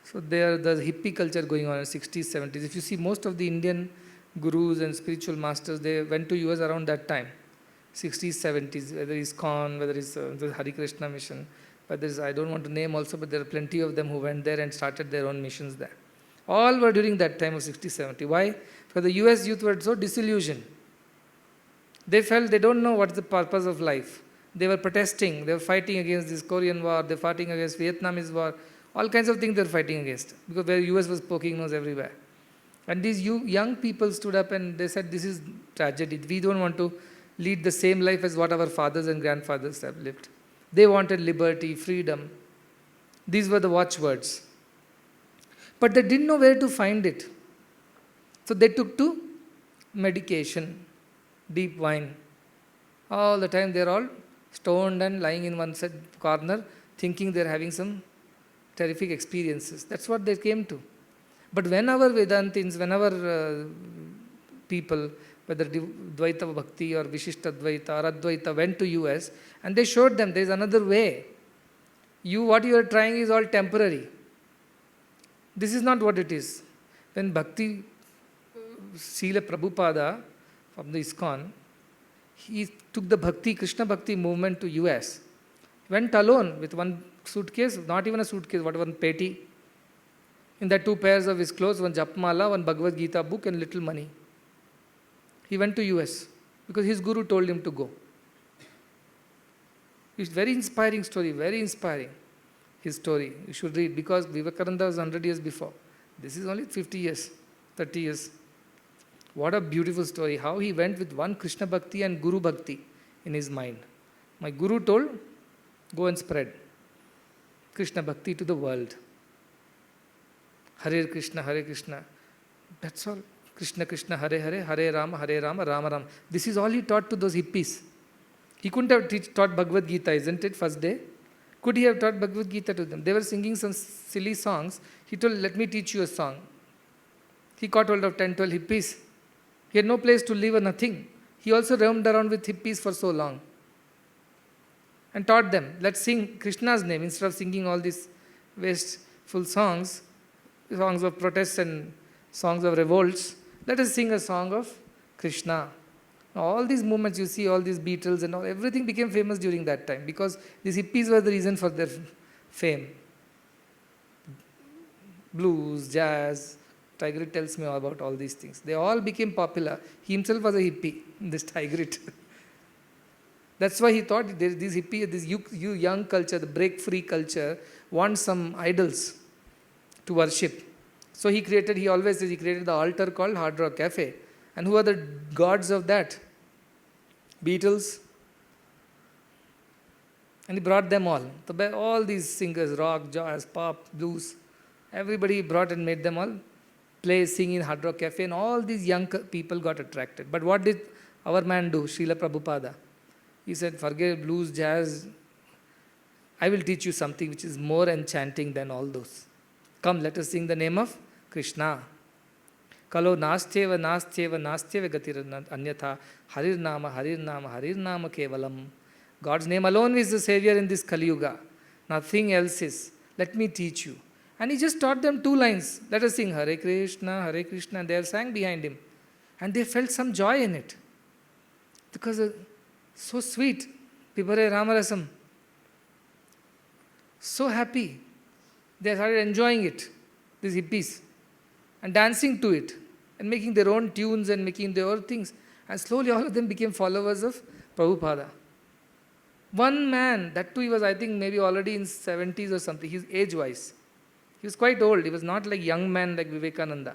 So there's hippie culture going on in the 60s, 70s. If you see most of the Indian gurus and spiritual masters, they went to US around that time. 60s, 70s, whether it's ISKCON, whether it's the Hare Krishna mission, whether it's, I don't want to name also, but there are plenty of them who went there and started their own missions there. All were during that time of 60, 70. Why? Because the US youth were so disillusioned. They felt they don't know what's the purpose of life. They were protesting, they were fighting against this Korean war, they were fighting against Vietnamese war, all kinds of things they were fighting against, because the US was poking nose everywhere. And these young people stood up and they said, this is tragedy. We don't want to lead the same life as what our fathers and grandfathers have lived. They wanted liberty, freedom. These were the watchwords. But they didn't know where to find it. So they took to medication, deep wine. All the time they're all stoned and lying in one corner, thinking they're having some terrific experiences. That's what they came to. But when our Vedantins, when our people, whether Dvaita Bhakti or Vishishta Dvaita or Advaita, went to US, and they showed them there is another way. What you are trying is all temporary. This is not what it is. When Bhakti, Srila Prabhupada from the ISKCON, he took the Bhakti, Krishna Bhakti movement to US. He went alone with one suitcase, not even a suitcase, one petty. In that 2 pairs of his clothes, one Japmala, one Bhagavad Gita book and little money. He went to US because his guru told him to go. It's very inspiring story, very inspiring. His story, you should read, because Vivekananda was 100 years before. This is only 50 years, 30 years. What a beautiful story, how he went with one Krishna Bhakti and Guru Bhakti in his mind. My guru told, go and spread Krishna Bhakti to the world. Hare Krishna, Hare Krishna. That's all. Krishna Krishna, Hare Hare, Hare Rama, Rama Rama. This is all he taught to those hippies. He couldn't have taught Bhagavad Gita, isn't it, first day? Could he have taught Bhagavad Gita to them? They were singing some silly songs. He told, let me teach you a song. He caught hold of 10, 12 hippies. He had no place to live or nothing. He also roamed around with hippies for so long. And taught them, let's sing Krishna's name instead of singing all these wasteful songs of protests and songs of revolts. Let us sing a song of Krishna. Now, all these movements you see, all these Beatles and all, everything became famous during that time because these hippies were the reason for their fame. Blues, jazz, Tigrit tells me all about all these things. They all became popular. He himself was a hippie, this Tigrit. That's why he thought these hippie, this young culture, the break-free culture, wants some idols to worship. So he created the altar called Hard Rock Cafe. And who are the gods of that? Beatles. And he brought them all. All these singers, rock, jazz, pop, blues, everybody brought and made them all play, sing in Hard Rock Cafe, and all these young people got attracted. But what did our man do, Srila Prabhupada? He said, forget blues, jazz. I will teach you something which is more enchanting than all those. Come, let us sing the name of Krishna. Kalo nastyeva nastyeva nastyeva gatir anyatha harir nama kevalam. God's name alone is the savior in this Kali Yuga. Nothing else is. Let me teach you. And he just taught them 2 lines. Let us sing Hare Krishna, and they sang behind him. And they felt some joy in it. Because so sweet. Pibare Ramarasam. So happy. They started enjoying it, these hippies, and dancing to it, and making their own tunes and making their own things. And slowly all of them became followers of Prabhupada. One man, that too he was I think maybe already in 70s or something, his age-wise. He was quite old. He was not like young man like Vivekananda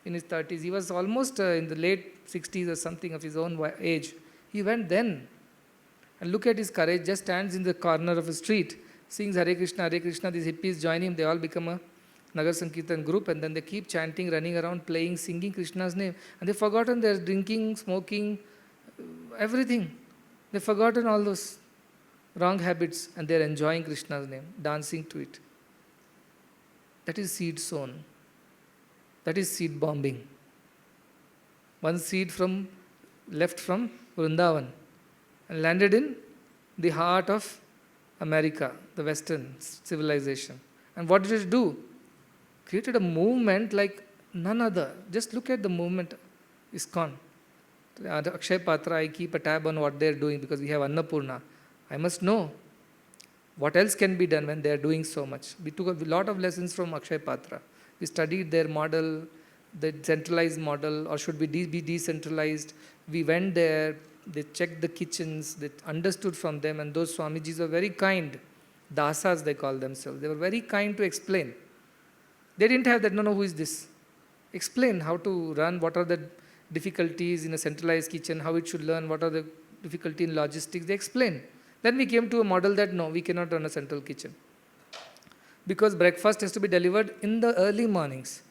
in his 30s. He was almost in the late 60s or something of his own age. He went then. And look at his courage, just stands in the corner of a street, sings Hare Krishna, Hare Krishna. These hippies join him, they all become a Nagar Sankirtan group, and then they keep chanting, running around, playing, singing Krishna's name. And they've forgotten their drinking, smoking, everything. They've forgotten all those wrong habits, and they're enjoying Krishna's name, dancing to it. That is seed sown. That is seed bombing. One seed left from Vrindavan and landed in the heart of America, the Western civilization. And what did it do? Created a movement like none other. Just look at the movement, ISKCON. Akshay Patra, I keep a tab on what they're doing because we have Annapurna. I must know what else can be done when they are doing so much. We took a lot of lessons from Akshay Patra. We studied their model, the centralized model, or should be decentralized. We went there, they checked the kitchens, they understood from them, and those Swamijis were very kind. Dasas they call themselves. They were very kind to explain. They didn't have that, no, who is this? Explain how to run, what are the difficulties in a centralized kitchen, how it should learn, what are the difficulties in logistics. They explained. Then we came to a model that no, we cannot run a central kitchen. Because breakfast has to be delivered in the early mornings.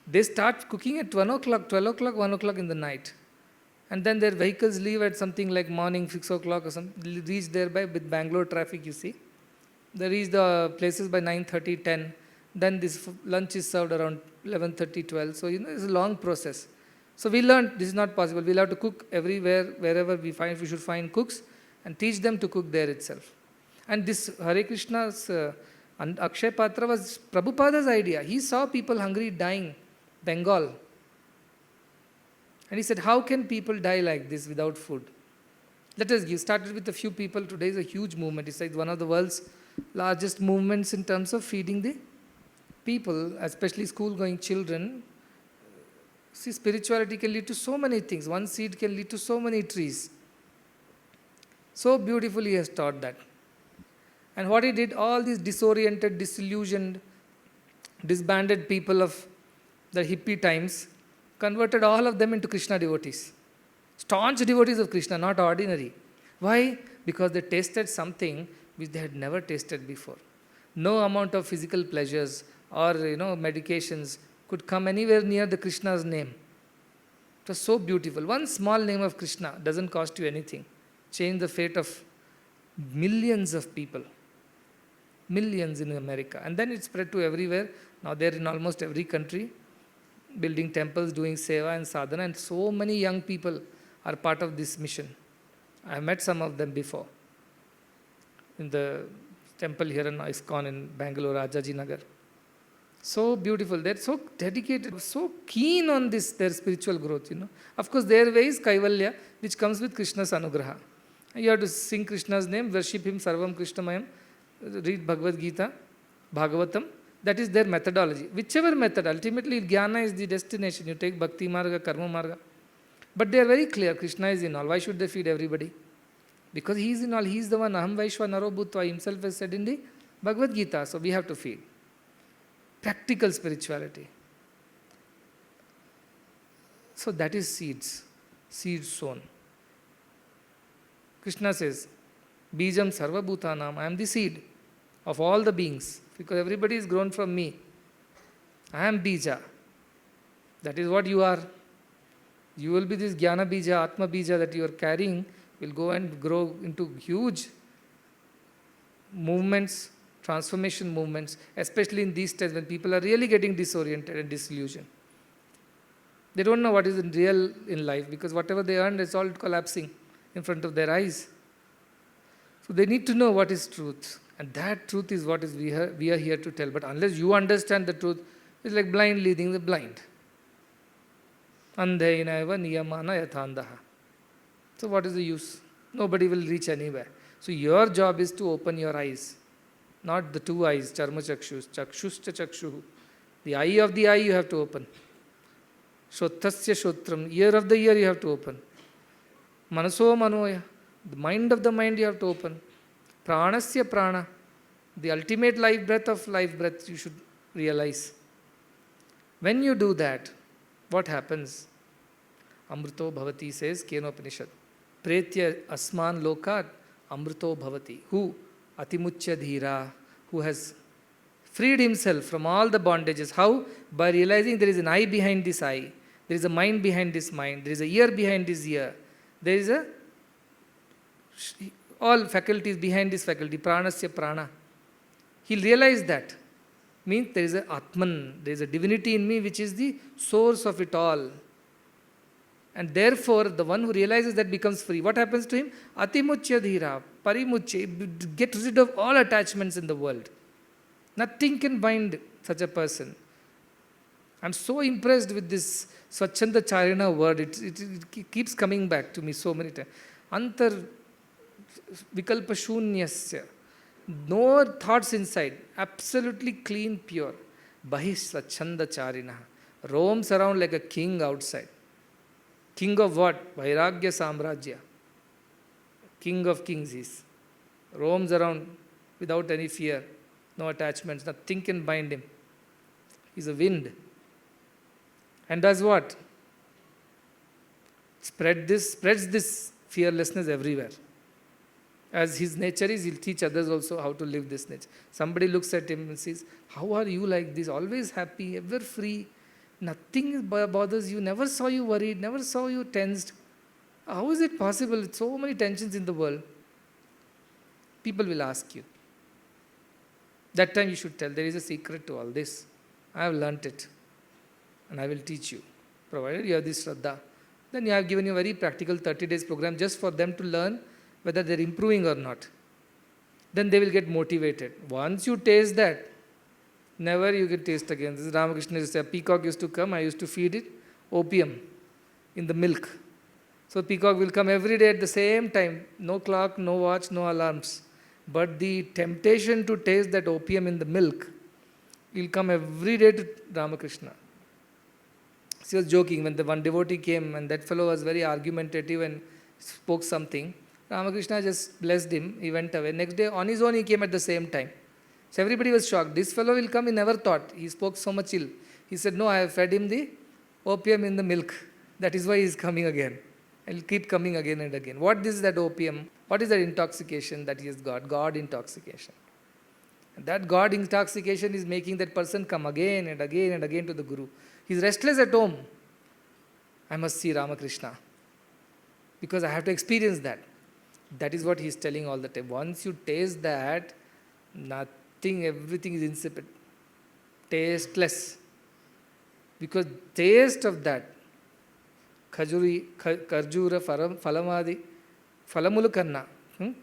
They start cooking at 1 o'clock, 12 o'clock, 1 o'clock in the night. And then their vehicles leave at something like morning 6 o'clock or something, reach there by with Bangalore traffic, you see. They reach the places by 9:30, 10. Then this lunch is served around 11:30, 12. So, it's a long process. So we learned this is not possible. We'll have to cook everywhere, wherever we should find cooks and teach them to cook there itself. And this Hare Krishna's Akshay Patra was Prabhupada's idea. He saw people hungry dying, Bengal. And he said, how can people die like this without food? Let us give. Started with a few people. Today is a huge movement. It's like one of the world's largest movements in terms of feeding the people, especially school-going children. See, spirituality can lead to so many things. One seed can lead to so many trees. So beautifully he has taught that. And what he did, all these disoriented, disillusioned, disbanded people of the hippie times, converted all of them into Krishna devotees. Staunch devotees of Krishna, not ordinary. Why? Because they tasted something which they had never tasted before. No amount of physical pleasures or medications could come anywhere near the Krishna's name. It was so beautiful. One small name of Krishna doesn't cost you anything. Change the fate of millions of people. Millions in America. And then it spread to everywhere. Now they're in almost every country, building temples, doing seva and sadhana, and so many young people are part of this mission. I have met some of them before in the temple here in ISKCON in Bangalore, Rajaji Nagar. So beautiful. They're so dedicated, so keen on this, their spiritual growth, Of course, their way is Kaivalya, which comes with Krishna's Anugraha. You have to sing Krishna's name, worship him, Sarvam Krishnamayam, read Bhagavad Gita, Bhagavatam. That is their methodology. Whichever method, ultimately Jnana is the destination. You take Bhakti Marga, Karma Marga. But they are very clear, Krishna is in all. Why should they feed everybody? Because he is in all. He is the one, Aham Vaishwa Naro Bhutva, himself has said in the Bhagavad Gita. So we have to feed. Practical spirituality. So that is seeds sown. Krishna says, Bijam Sarva Bhutanam, I am the seed of all the beings, because everybody is grown from me. I am Bija. That is what you are. You will be this Jnana Bija, Atma Bija that you are carrying, will go and grow into huge movements, transformation movements, especially in these times when people are really getting disoriented and disillusioned. They don't know what is real in life because whatever they earned is all collapsing in front of their eyes. So they need to know what is truth. And that truth is what is we are here to tell. But unless you understand the truth, it's like blind leading the blind. Andhainaiva niyamana yathandaha. So what is the use? Nobody will reach anywhere. So your job is to open your eyes. Not the two eyes, charma chakshus, chakshuscha chakshuhu. The eye of the eye you have to open. Shotrasya shotram, ear of the ear you have to open. Manaso manoya, the mind of the mind you have to open. Pranasya prana, the ultimate life breath of life breath you should realize. When you do that, what happens? Amrito Bhavati says, Kenopanishad. Pretya Asman Lokat Amrito Bhavati. Who? Atimuchya Dhira. Who has freed himself from all the bondages. How? By realizing there is an eye behind this eye. There is a mind behind this mind. There is a ear behind this ear. There is all faculties behind this faculty. Pranasya prana. He'll realize that. Means there is a Atman. There is a divinity in me which is the source of it all. And therefore, the one who realizes that becomes free. What happens to him? Atimuchya dhira, parimuchya. Get rid of all attachments in the world. Nothing can bind such a person. I'm so impressed with this Swachhanda Charina word. It keeps coming back to me so many times. Antar vikalpa shunyasya. No thoughts inside. Absolutely clean, pure. Bahi Swachhanda Charina. Roams around like a king outside. King of what? Vairagya Samrajya. King of kings is. Roams around without any fear. No attachments. Nothing can bind him. He's a wind. And does what? Spreads this fearlessness everywhere. As his nature is, he'll teach others also how to live this nature. Somebody looks at him and says, how are you like this? Always happy, ever free. Nothing bothers you. Never saw you worried. Never saw you tensed. How is it possible? With so many tensions in the world. People will ask you. That time you should tell, there is a secret to all this. I have learnt it. And I will teach you. Provided you have this Shraddha. Then I have given you a very practical 30 days program just for them to learn whether they are improving or not. Then they will get motivated. Once you taste that, never you can taste again. This is Ramakrishna used to say, a peacock used to come, I used to feed it opium in the milk. So peacock will come every day at the same time. No clock, no watch, no alarms. But the temptation to taste that opium in the milk will come every day to Ramakrishna. She was joking when the one devotee came and that fellow was very argumentative and spoke something. Ramakrishna just blessed him. He went away. Next day, on his own, he came at the same time. So everybody was shocked. This fellow will come, he never thought. He spoke so much ill. He said, no, I have fed him the opium in the milk. That is why he is coming again. He'll keep coming again and again. What is that opium? What is that intoxication that he has got? God intoxication. And that God intoxication is making that person come again and again and again to the Guru. He is restless at home. I must see Ramakrishna. Because I have to experience that. That is what he is telling all the time. Once you taste that, everything is insipid. Tasteless. Because taste of that, Karjura, Falamadi, Falamulukanna,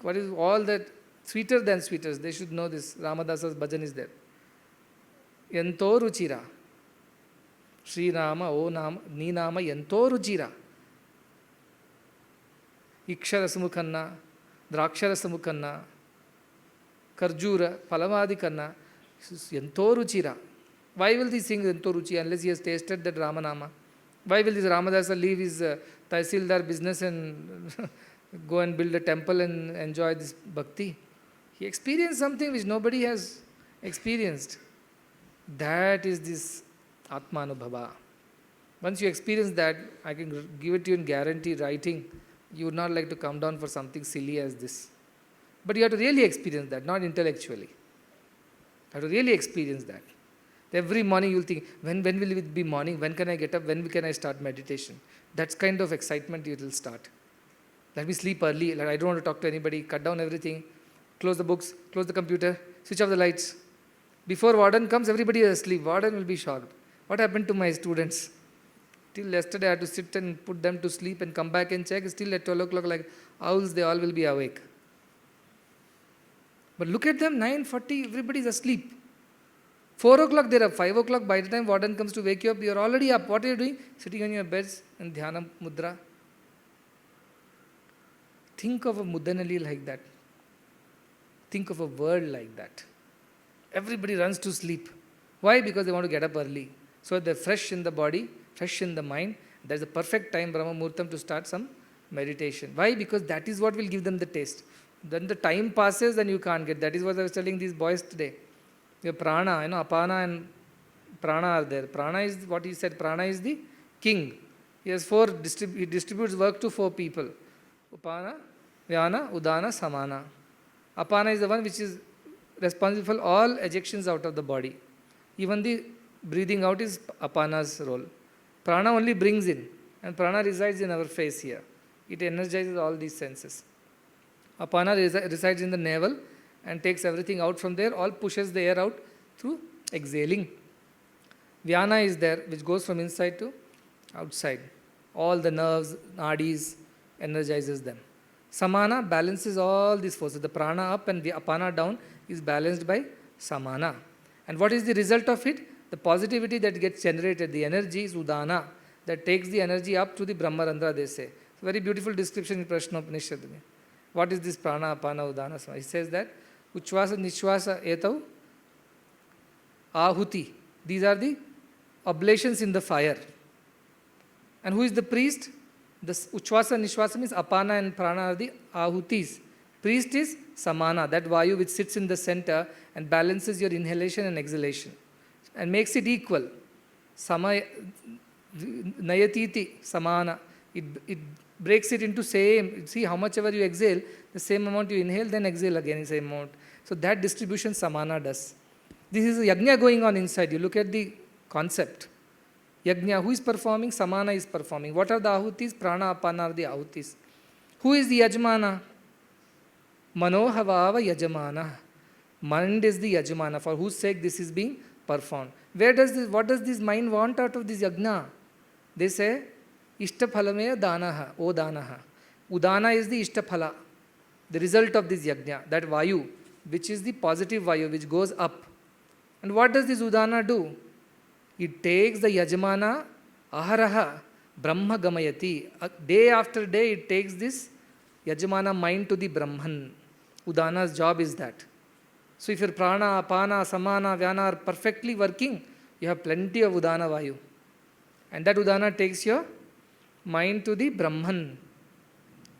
what is all that sweeter than sweeters? They should know this. Ramadasa's bhajan is there. Yanto ruchira. Sri Nama, O Nama, Ni Nama, Yanto ruchira. Iksharasamukhanna, Draksharasamukhanna, Karjura, Palamadikhanna, Yanto ruchira. Why will he sing Yanto ruchi unless he has tasted that Ramanama? Why will this Ramadasa leave his Tahsildar business and go and build a temple and enjoy this bhakti? He experienced something which nobody has experienced. That is this Atmanubhava. Once you experience that, I can give it to you in guarantee writing. You would not like to come down for something silly as this. But you have to really experience that, not intellectually. You have to really experience that. Every morning you'll think, when will it be morning? When can I get up? When can I start meditation? That's kind of excitement it will start. Let me sleep early. Like, I don't want to talk to anybody. Cut down everything. Close the books. Close the computer. Switch off the lights. Before warden comes, everybody is asleep. Warden will be shocked. What happened to my students? Till yesterday I had to sit and put them to sleep and come back and check. Still at 12 o'clock like owls, they all will be awake. But look at them, 9:40, everybody is asleep. 4 o'clock they're up. 5 o'clock, by the time warden comes to wake you up, you're already up. What are you doing? Sitting on your beds and dhyana mudra. Think of a Mudanali like that. Think of a world like that. Everybody runs to sleep. Why? Because they want to get up early. So they're fresh in the body, fresh in the mind. That's the perfect time, Brahma Muhurtam, to start some meditation. Why? Because that is what will give them the taste. Then the time passes and you can't get. That is what I was telling these boys today. Your prana, apana and Prana are there. Prana is what he said, prana is the king. He has four, he distributes work to four people. Upana, Vyana, Udana, Samana. Apana is the one which is responsible for all ejections out of the body. Even the breathing out is Apana's role. Prana only brings in, and prana resides in our face here. It energizes all these senses. Apana resides in the navel and takes everything out from there, all pushes the air out through exhaling. Vyana is there, which goes from inside to outside. All the nerves, nadis, energizes them. Samana balances all these forces. The prana up and the apana down is balanced by samana. And what is the result of it? The positivity that gets generated, the energy is udana, that takes the energy up to the Brahmarandra, they say. It's a very beautiful description in Prashnopanishad. What is this prana, apana, udana, samana? He says that uchvasa, nishvasa, etau, ahuti. These are the oblations in the fire. And who is the priest? The uchvasa, nishvasa means apana and prana are the ahutis. Priest is samana, that vayu which sits in the center and balances your inhalation and exhalation and makes it equal. Sama, nayatiti, samana. It breaks it into same. See, how much ever you exhale, the same amount you inhale, then exhale again in same amount. So that distribution samana does. This is a yajna going on inside. You look at the concept. Yajna, who is performing? Samana is performing. What are the ahutis? Prana, apana are the ahutis. Who is the yajmana? Manohavava yajamana. Mind is the yajmana, for whose sake this is being performed. What does this mind want out of this yajna? They say, Ishtaphalamaya danaha, O danaha. Udana is the Ishtaphala, the result of this yajna, that vayu, which is the positive vayu, which goes up. And what does this udana do? It takes the yajmana, aharaha, brahma gamayati. Day after day it takes this yajmana mind to the Brahman. Udana's job is that. So if your prana, apana, samana, vyana are perfectly working, you have plenty of udana vayu. And that udana takes your mind to the Brahman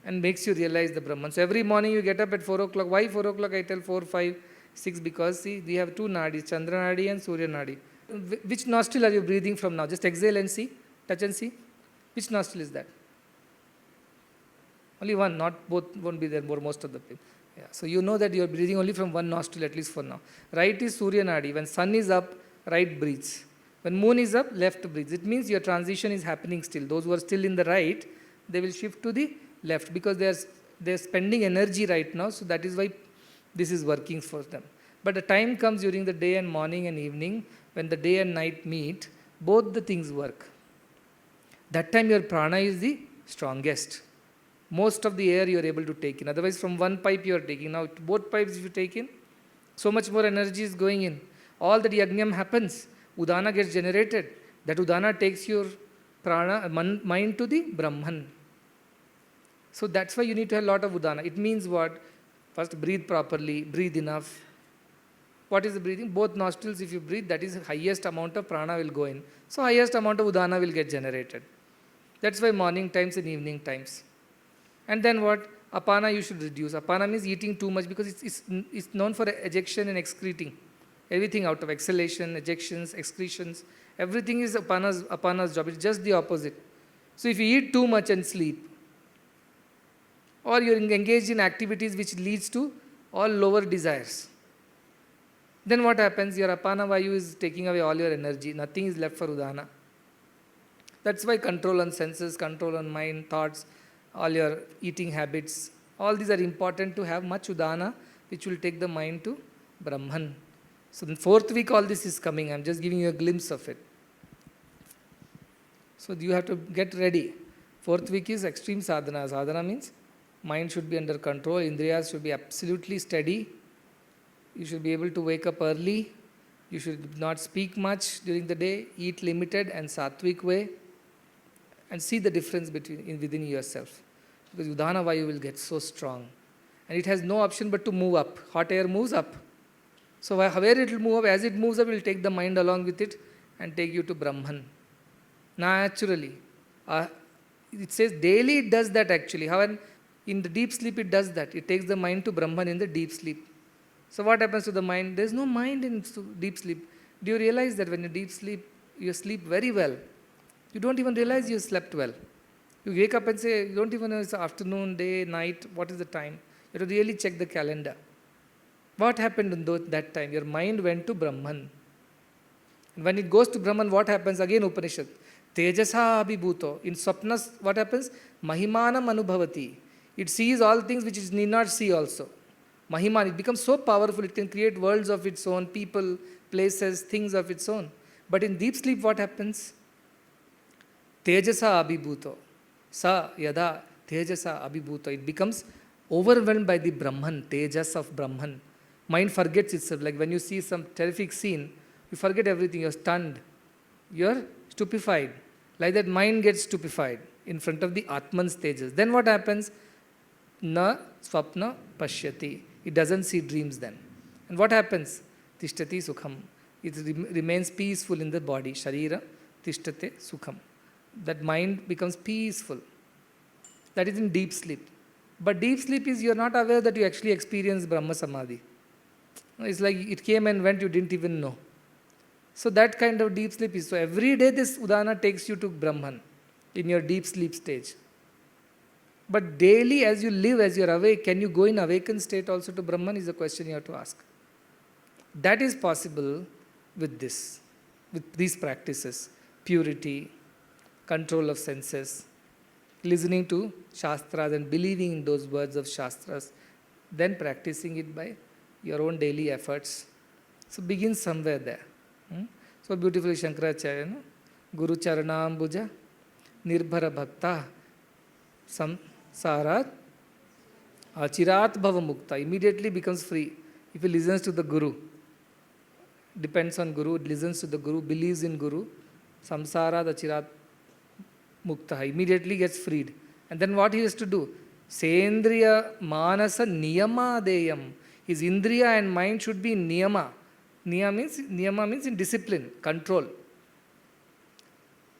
and makes you realize the Brahman. So every morning you get up at 4 o'clock. Why 4 o'clock? I tell 4, 5, 6 because see, we have two nadis, Chandra Nadi and Surya Nadi. Which nostril are you breathing from now? Just exhale and see. Touch and see. Which nostril is that? Only one, not both won't be there most of the time. Yeah. So you know that you are breathing only from one nostril at least for now. Right is Surya Nadi. When sun is up, right breathes. When moon is up, left breathes. It means your transition is happening still. Those who are still in the right, they will shift to the left because they are spending energy right now. So that is why this is working for them. But the time comes during the day and morning and evening when the day and night meet, both the things work. That time your prana is the strongest. Most of the air you are able to take in. Otherwise from one pipe you are taking. Now both pipes if you take in, so much more energy is going in. All that yajnam happens. Udana gets generated. That udana takes your prana, mind to the Brahman. So that's why you need to have a lot of udana. It means what? First breathe properly, breathe enough. What is the breathing? Both nostrils, if you breathe, that is the highest amount of prana will go in. So highest amount of udana will get generated. That's why morning times and evening times. And then what? Apana you should reduce. Apana means eating too much because it's known for ejection and excreting. Everything out of exhalation, ejections, excretions, everything is apana's job. It's just the opposite. So if you eat too much and sleep, or you're engaged in activities which leads to all lower desires, then what happens? Your apana vayu is taking away all your energy. Nothing is left for udana. That's why control on senses, control on mind, thoughts, all your eating habits, all these are important to have much udana, which will take the mind to Brahman. So in 4th week all this is coming. I'm just giving you a glimpse of it. So you have to get ready. 4th week is extreme sadhana. Sadhana means mind should be under control, indriyas should be absolutely steady. You should be able to wake up early. You should not speak much during the day, eat limited and sattvic way, and see the difference within yourself. Because udana vayu will get so strong. And it has no option but to move up. Hot air moves up. So where it will move up, as it moves up, it will take the mind along with it and take you to Brahman. Naturally. It says daily it does that actually. However, in the deep sleep it does that. It takes the mind to Brahman in the deep sleep. So what happens to the mind? There is no mind in deep sleep. Do you realize that when you deep sleep, you sleep very well? You don't even realize you slept well. You wake up and say, you don't even know it's afternoon, day, night, what is the time? You have to really check the calendar. What happened in that time? Your mind went to Brahman. And when it goes to Brahman, what happens? Again Upanishad. Tejasa abhibhuto. In Swapnas, what happens? Mahimanam anubhavati. It sees all things which it need not see also. Mahiman, it becomes so powerful, it can create worlds of its own, people, places, things of its own. But in deep sleep, what happens? Tejasa abhibhuto. Sa yada tejasa abhibhuto. It becomes overwhelmed by the Brahman, tejas of Brahman. Mind forgets itself. Like when you see some terrific scene, you forget everything. You're stunned. You're stupefied. Like that, mind gets stupefied in front of the Atman stages. Then what happens? Na swapna pashyati. It doesn't see dreams then. And what happens? Tishtati sukham. It remains peaceful in the body. Sharira tishtate sukham. That mind becomes peaceful. That is in deep sleep. But deep sleep is you're not aware that you actually experience Brahma Samadhi. It's like it came and went, you didn't even know. So that kind of deep sleep is. So every day this Udana takes you to Brahman in your deep sleep stage. But daily as you live, as you're awake, can you go in awakened state also to Brahman is the question you have to ask. That is possible with this, with these practices. Purity, control of senses, listening to Shastras and believing in those words of Shastras, then practicing it by your own daily efforts. So begin somewhere there. So beautifully Shankaracharya, no? Guru Charanambuja, Nirbhara Bhakta, Samsarat, Achirat Bhava Mukta, immediately becomes free. If he listens to the Guru, depends on Guru, listens to the Guru, believes in Guru, Samsarat Achirat Mukta, immediately gets freed. And then what he has to do? Sendriya Manasa Niyama Deyam. His Indriya and mind should be in Niyama. Niyama means in discipline, control.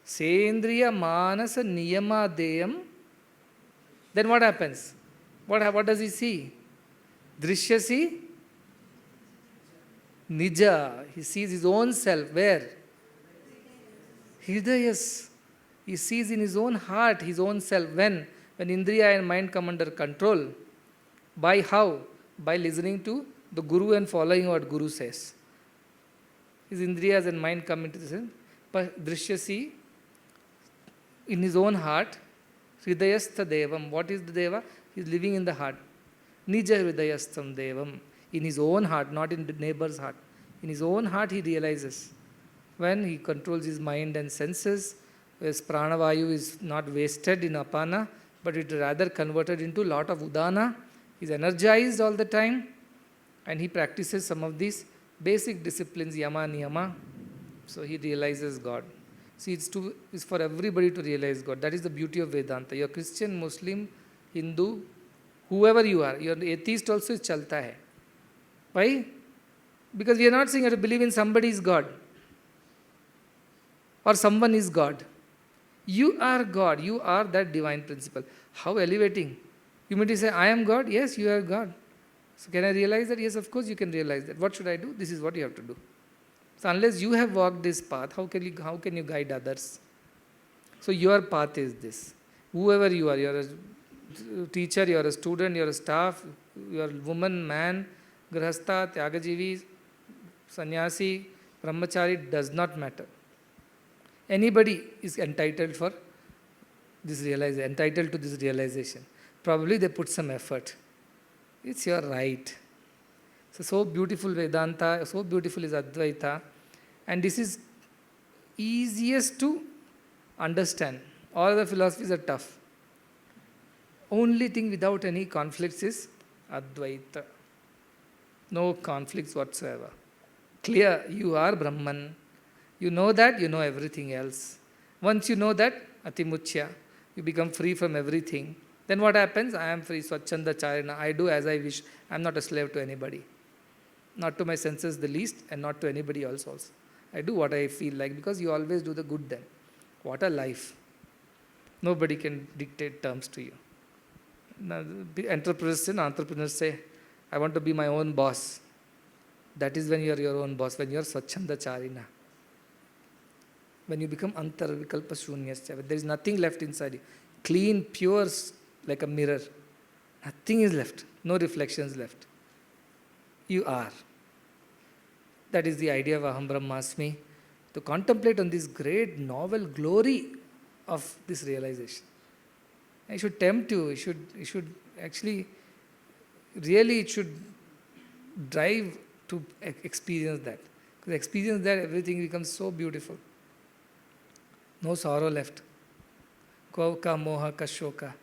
Sendriya Manasa Niyama Deyam. Then what happens? What does he see? Drishyasi Nija. He sees his own self. Where? Hridayas. He sees in his own heart his own self. When Indriya and mind come under control. By how? By listening to the Guru and following what Guru says. His Indriyas and mind come into this. Drishyasi, in his own heart, Hridayastha Devam. What is the Deva? He is living in the heart. Nija Hridayastham Devam. In his own heart, not in the neighbor's heart. In his own heart he realizes. When he controls his mind and senses, his pranavayu is not wasted in apana, but it is rather converted into a lot of udana. He is energized all the time, and he practices some of these basic disciplines, yama, niyama. So he realizes God. See, it's for everybody to realize God. That is the beauty of Vedanta. You're Christian, Muslim, Hindu, whoever you are. You're atheist also, is chalta hai. Why? Because we are not saying you have to believe in somebody is God. Or someone is God. You are God. You are that divine principle. How elevating. You may say, I am God. Yes, you are God. So can I realize that? Yes, of course you can realize that. What should I do? This is what you have to do. So unless you have walked this path, how can you guide others? So your path is this. Whoever you are a teacher, you are a student, you are a staff, you are a woman, man, grahastha, tyagajivi, sannyasi, brahmachari, does not matter. Anybody is entitled to this realization. Probably they put some effort. It's your right. So beautiful Vedanta, so beautiful is Advaita. And this is easiest to understand. All the philosophies are tough. Only thing without any conflicts is Advaita. No conflicts whatsoever. Clear, you are Brahman. You know that, you know everything else. Once you know that, Atimuchya, you become free from everything. Then what happens? I am free, Swachchanda Charina. I do as I wish. I am not a slave to anybody. Not to my senses the least, and not to anybody else also. I do what I feel like, because you always do the good then. What a life. Nobody can dictate terms to you. Now, entrepreneurs say, I want to be my own boss. That is when you are your own boss, when you are Swachhanda Charina. When you become Antarvikalpa Shunyascha, there is nothing left inside you. Clean, pure, like a mirror. Nothing is left. No reflections left. You are. That is the idea of Aham Brahmasmi. To contemplate on this great novel glory of this realization. It should tempt you. It should actually, really it should drive to experience that. Because experience that, everything becomes so beautiful. No sorrow left. Kauka moha kashoka.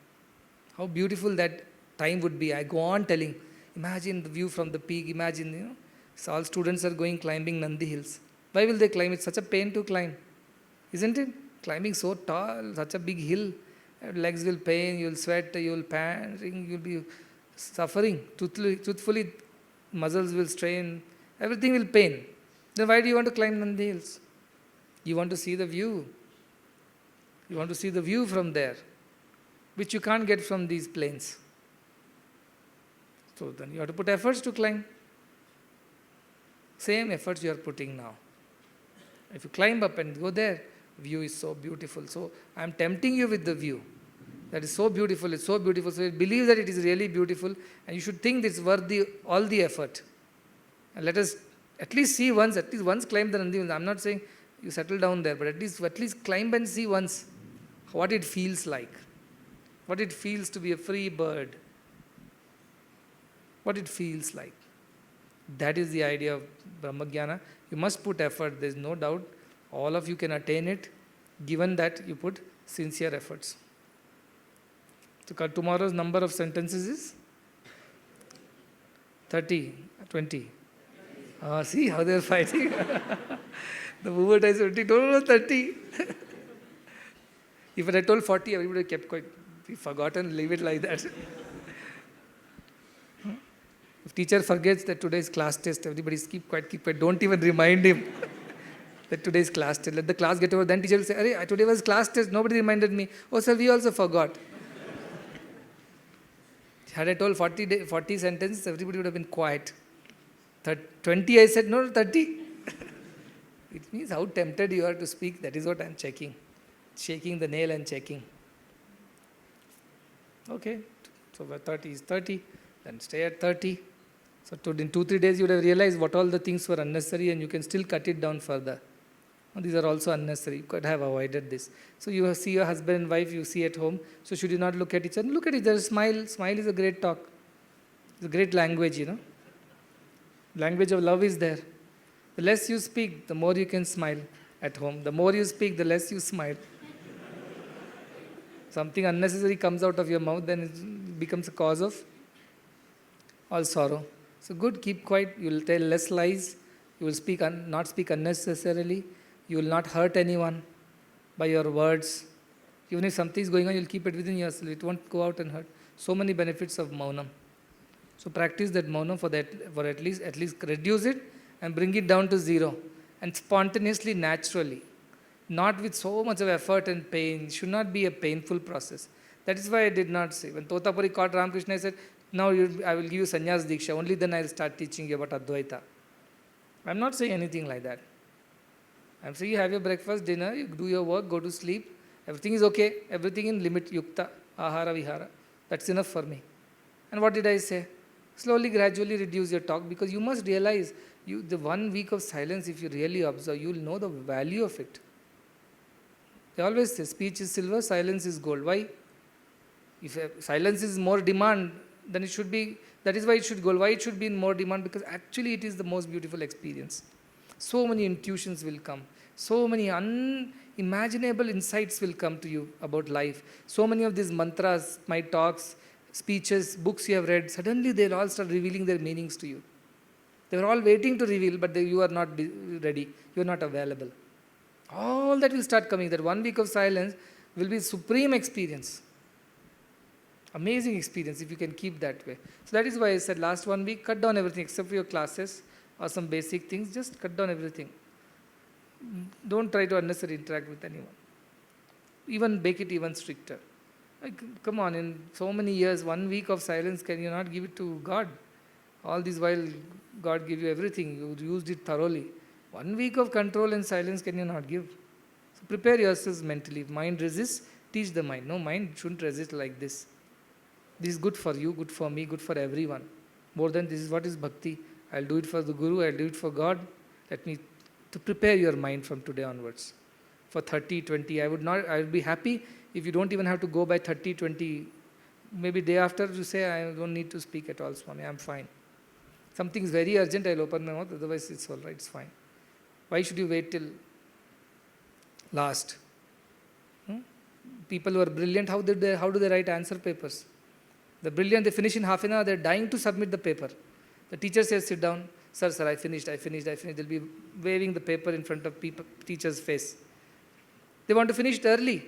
How beautiful that time would be. I go on telling. Imagine the view from the peak. Imagine, so all students are going climbing Nandi Hills. Why will they climb? It's such a pain to climb. Isn't it? Climbing so tall, such a big hill. Legs will pain, you will sweat, you will pant, you will be suffering. Truthfully, muscles will strain. Everything will pain. Then why do you want to climb Nandi Hills? You want to see the view. You want to see the view from there, which you can't get from these plains. So then you have to put efforts to climb. Same efforts you are putting now. If you climb up and go there, view is so beautiful. So I am tempting you with the view. That is so beautiful, it's so beautiful. So you believe that it is really beautiful and you should think it's worth all the effort. And let us at least see once, climb the Nandi Hills. I am not saying you settle down there, but at least climb and see once what it feels like. What it feels to be a free bird. What it feels like. That is the idea of Brahmagyana. You must put effort, there is no doubt. All of you can attain it, given that you put sincere efforts. So tomorrow's number of sentences is 30, 20. See how they are fighting. The moment I said 20, no, 30. If I told 40, everybody kept quiet. We forgotten, leave it like that. If teacher forgets that today is class test, everybody keep quiet. Don't even remind him that today is class test. Let the class get over. Then teacher will say, "Arey, today was class test. Nobody reminded me." Oh, sir, we also forgot. Had I told 40 sentences, everybody would have been quiet. 20, I said, no, 30. It means how tempted you are to speak. That is what I am checking. Shaking the nail and checking. Okay, so 30 is 30. Then stay at 30. So in 2-3 days, you would have realized what all the things were unnecessary and you can still cut it down further. These are also unnecessary. You could have avoided this. So you see your husband and wife, you see at home. So should you not look at each other? Look at each other. Smile. Smile is a great talk. It's a great language, Language of love is there. The less you speak, the more you can smile at home. The more you speak, the less you smile. Something unnecessary comes out of your mouth, then it becomes a cause of all sorrow. So good, keep quiet. You will tell less lies. You will not speak unnecessarily. You will not hurt anyone by your words. Even if something is going on, you will keep it within yourself. It won't go out and hurt. So many benefits of Maunam. So practice that Maunam for at least reduce it and bring it down to zero. And spontaneously, naturally. Not with so much of effort and pain. It should not be a painful process. That is why I did not say. When Totapuri caught Ramakrishna, I said, now I will give you Sannyas Diksha. Only then I will start teaching you about Advaita. I am not saying anything like that. I am saying you have your breakfast, dinner, you do your work, go to sleep. Everything is okay. Everything in limit, yukta, ahara, vihara. That's enough for me. And what did I say? Slowly, gradually reduce your talk, because you must realize the 1 week of silence, if you really observe, you will know the value of it. They always say, speech is silver, silence is gold. Why? If silence is more demand, then it should be, that is why it should gold. Why it should be in more demand? Because actually it is the most beautiful experience. So many intuitions will come. So many unimaginable insights will come to you about life. So many of these mantras, my talks, speeches, books you have read, suddenly they'll all start revealing their meanings to you. They were all waiting to reveal, but you are not ready. You are not available. All that will start coming. That 1 week of silence will be supreme experience. Amazing experience if you can keep that way. So that is why I said last 1 week, cut down everything except for your classes or some basic things. Just cut down everything. Don't try to unnecessarily interact with anyone. Even make it even stricter. Come on, in so many years, 1 week of silence, can you not give it to God? All this while God give you everything, you used it thoroughly. 1 week of control and silence can you not give? So prepare yourselves mentally. If mind resists, teach the mind. No, mind shouldn't resist like this. This is good for you, good for me, good for everyone. More than this is what is bhakti. I'll do it for the Guru, I'll do it for God. Let me to prepare your mind from today onwards. For 30, 20, I would be happy if you don't even have to go by 30, 20. Maybe day after you say, I don't need to speak at all, Swami, I'm fine. Something is very urgent, I'll open my mouth, otherwise it's all right, it's fine. Why should you wait till last? People who are brilliant, how do they write answer papers? The brilliant, they finish in half an hour, they're dying to submit the paper. The teacher says, sit down. Sir, I finished. They'll be waving the paper in front of teacher's face. They want to finish it early.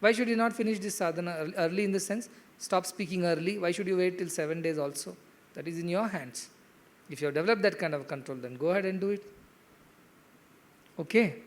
Why should you not finish this sadhana early in the sense? Stop speaking early. Why should you wait till 7 days also? That is in your hands. If you have developed that kind of control, then go ahead and do it. Okay.